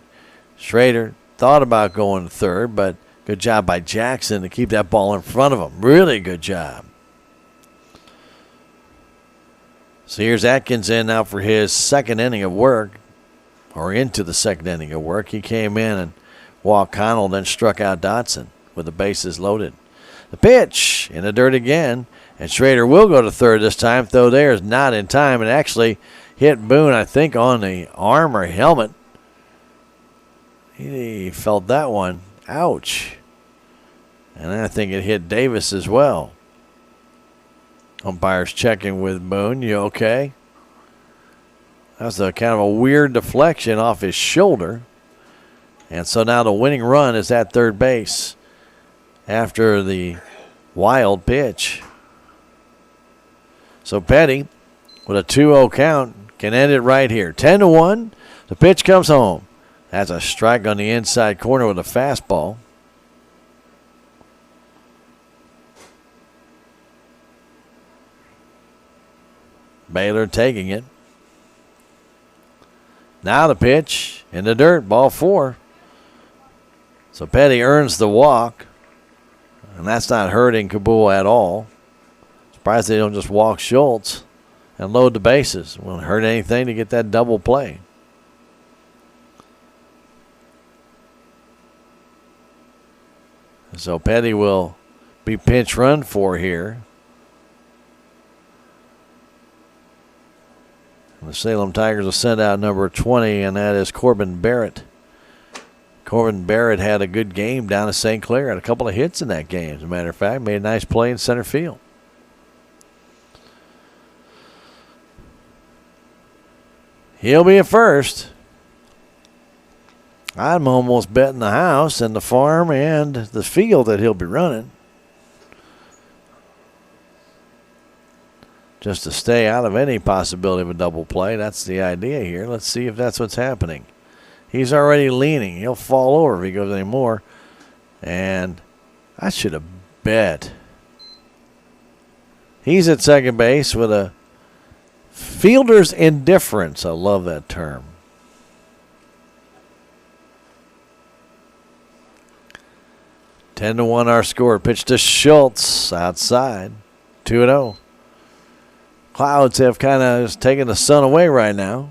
Schrader thought about going to third, but good job by Jackson to keep that ball in front of him. Really good job. So here's Atkins in now for his second inning of work, or into the second inning of work. He came in and walked Connell, then struck out Dotson with the bases loaded. The pitch in the dirt again, and Schrader will go to third this time, though there is not in time, and actually hit Boone, I think, on the arm or helmet. He felt that one. Ouch. And I think it hit Davis as well. Umpires checking with Boone. You okay? That was a kind of a weird deflection off his shoulder. And so now the winning run is at third base after the wild pitch. So Petty, with a 2-0 count, can end it right here. 10-1. The pitch comes home. That's a strike on the inside corner with a fastball. Baylor taking it. Now the pitch in the dirt, ball 4. So Petty earns the walk, and that's not hurting Cabool at all. Surprised they don't just walk Schultz and load the bases. Won't hurt anything to get that double play. So Petty will be pinch run for here. The Salem Tigers will send out number 20, and that is Corbin Barrett. Corbin Barrett had a good game down at St. Clair. Had a couple of hits in that game, as a matter of fact. Made a nice play in center field. He'll be at first. I'm almost betting the house and the farm and the field that he'll be running, just to stay out of any possibility of a double play. That's the idea here. Let's see if that's what's happening. He's already leaning. He'll fall over if he goes any more. And I should have bet. He's at second base with a fielder's indifference. I love that term. Ten to 1 our score. Pitch to Schultz outside. 2-0. Clouds have kind of taken the sun away right now.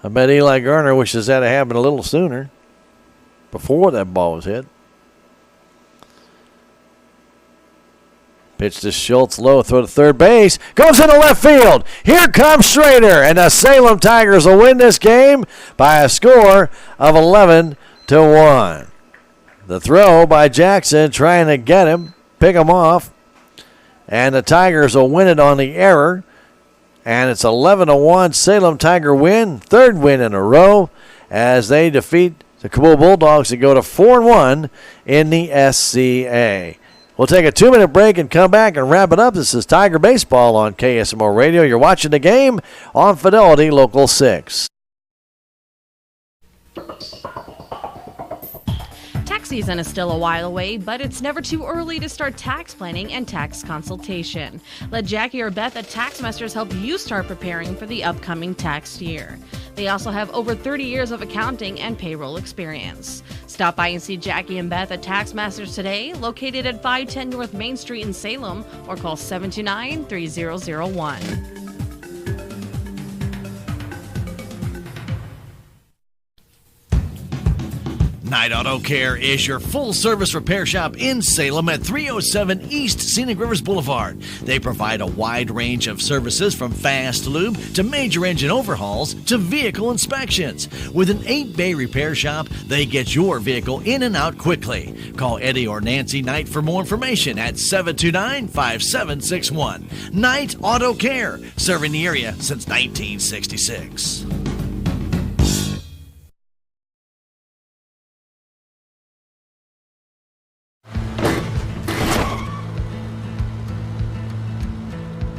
I bet Eli Garner wishes that had happened a little sooner, before that ball was hit. Pitch to Schultz, low, throw to third base. Goes into left field. Here comes Schrader, and the Salem Tigers will win this game by a score of 11-1. The throw by Jackson, trying to get him, pick him off. And the Tigers will win it on the error. And it's 11-1 Salem Tiger win, third win in a row as they defeat the Cabool Bulldogs to go to 4-1 in the SCA. We'll take a 2-minute break and come back and wrap it up. This is Tiger Baseball on KSMO Radio. You're watching the game on Fidelity Local 6. Tax season is still a while away, but it's never too early to start tax planning and tax consultation. Let Jackie or Beth at Tax Masters help you start preparing for the upcoming tax year. They also have over 30 years of accounting and payroll experience. Stop by and see Jackie and Beth at Tax Masters today, located at 510 North Main Street in Salem, or call 729-3001. Knight Auto Care is your full-service repair shop in Salem at 307 East Scenic Rivers Boulevard. They provide a wide range of services from fast lube to major engine overhauls to vehicle inspections. With an 8-bay repair shop, they get your vehicle in and out quickly. Call Eddie or Nancy Knight for more information at 729-5761. Knight Auto Care, serving the area since 1966.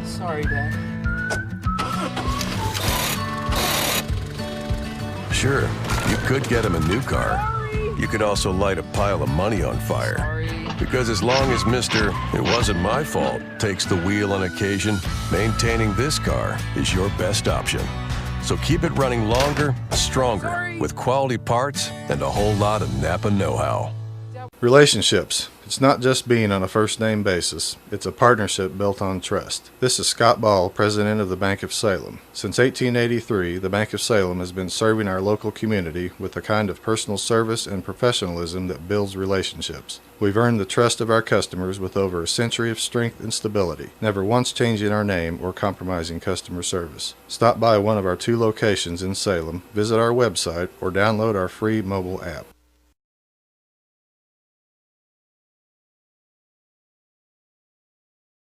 Sorry, Dad. Sure, you could get him a new car. You could also light a pile of money on fire. Because as long as Mr. It wasn't my fault takes the wheel on occasion, maintaining this car is your best option. So keep it running longer, stronger, with quality parts and a whole lot of Napa know-how. Relationships. It's not just being on a first-name basis. It's a partnership built on trust. This is Scott Ball, president of the Bank of Salem. Since 1883, the Bank of Salem has been serving our local community with the kind of personal service and professionalism that builds relationships. We've earned the trust of our customers with over a century of strength and stability, never once changing our name or compromising customer service. Stop by one of our 2 locations in Salem, visit our website, or download our free mobile app.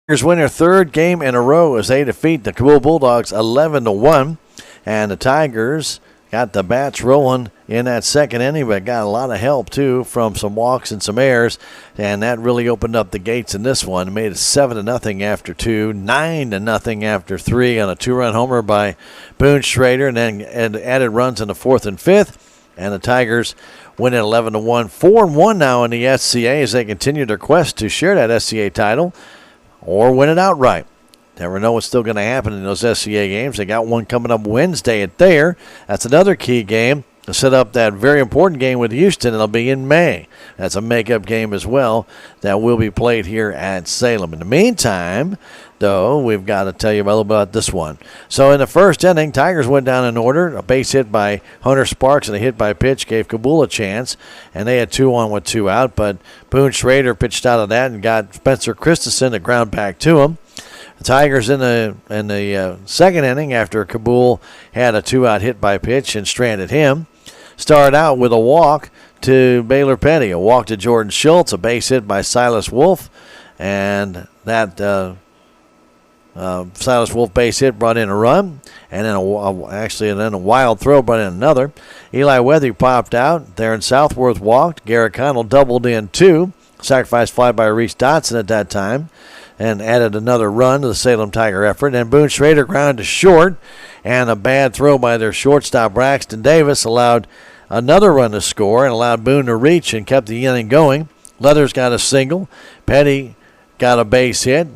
Tigers win their third game in a row as they defeat the Cabool Bulldogs 11-1. And the Tigers got the bats rolling in that second inning, but got a lot of help, too, from some walks and some errors. And that really opened up the gates in this one. It made it 7-0 after 2, 9-0 after 3 on a 2-run homer by Boone Schrader, and then added runs in the 4th and 5th. And the Tigers win it 11-1, 4-1 now in the SCA as they continue their quest to share that SCA title or win it outright. Never know what's still going to happen in those SCA games. They got one coming up Wednesday at Thayer. That's another key game to set up that very important game with Houston. It'll be in May. That's a makeup game as well that will be played here at Salem. In the meantime, though, we've got to tell you a little about this one. So in the first inning, Tigers went down in order. A base hit by Hunter Sparks and a hit by pitch gave Cabool a chance, and they had 2 on with 2 out. But Boone Schrader pitched out of that and got Spencer Christensen to ground back to him. The Tigers in the second inning, after Cabool had a 2-out hit by pitch and stranded him, started out with a walk to Baylor Petty, a walk to Jordan Schultz, a base hit by Silas Wolf, and that Silas Wolf base hit brought in a run, and then a wild throw brought in another. Eli Weather popped out. Darren Southworth walked. Garrett Connell doubled in 2. Sacrifice fly by Reese Dotson at that time, and added another run to the Salem Tiger effort. And Boone Schrader grounded to short, and a bad throw by their shortstop Braxton Davis allowed another run to score and allowed Boone to reach and kept the inning going. Leathers got a single. Petty got a base hit,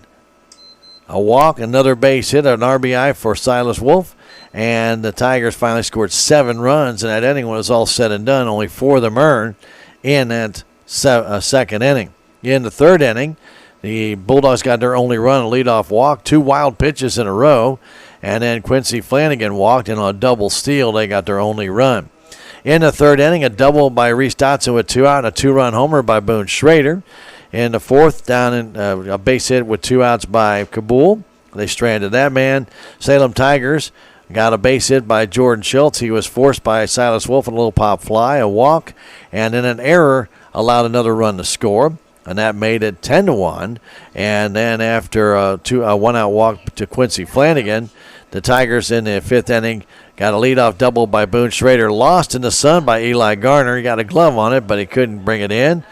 a walk, another base hit, an RBI for Silas Wolf, and the Tigers finally scored 7 runs, and that inning was all said and done. Only 4 of them earned in that second inning. In the third inning, the Bulldogs got their only run, a leadoff walk, 2 wild pitches in a row, and then Quincy Flanagan walked, and on a double steal, they got their only run. In the third inning, a double by Reese Dotson with 2 out, and a 2-run homer by Boone Schrader. In the fourth, down in a base hit with 2 outs by Cabool. They stranded that man. Salem Tigers got a base hit by Jordan Schultz. He was forced by Silas Wolf, a little pop fly, a walk, and then an error allowed another run to score. and that made it 10-1. And then after a 1-out walk to Quincy Flanagan, the Tigers in the 5th inning got a leadoff double by Boone Schrader. Lost in the sun by Eli Garner. He got a glove on it, but he couldn't bring it in.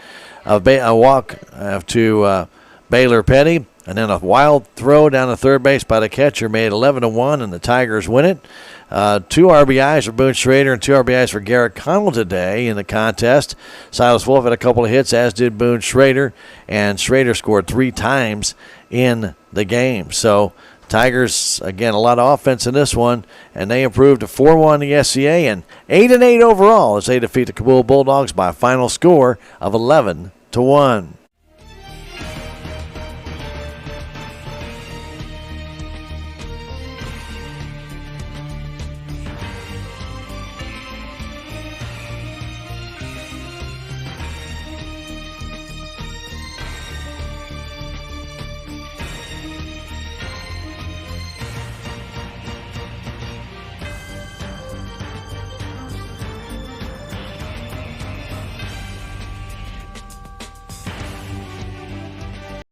A walk to Baylor Petty, and then a wild throw down the third base by the catcher made 11-1, and the Tigers win it. 2 RBIs for Boone Schrader and 2 RBIs for Garrett Connell today in the contest. Silas Wolf had a couple of hits, as did Boone Schrader, and Schrader scored 3 times in the game. So Tigers, again, a lot of offense in this one, and they improved to 4-1 in the SCA and 8-8 overall as they defeat the Cabool Bulldogs by a final score of 11-1.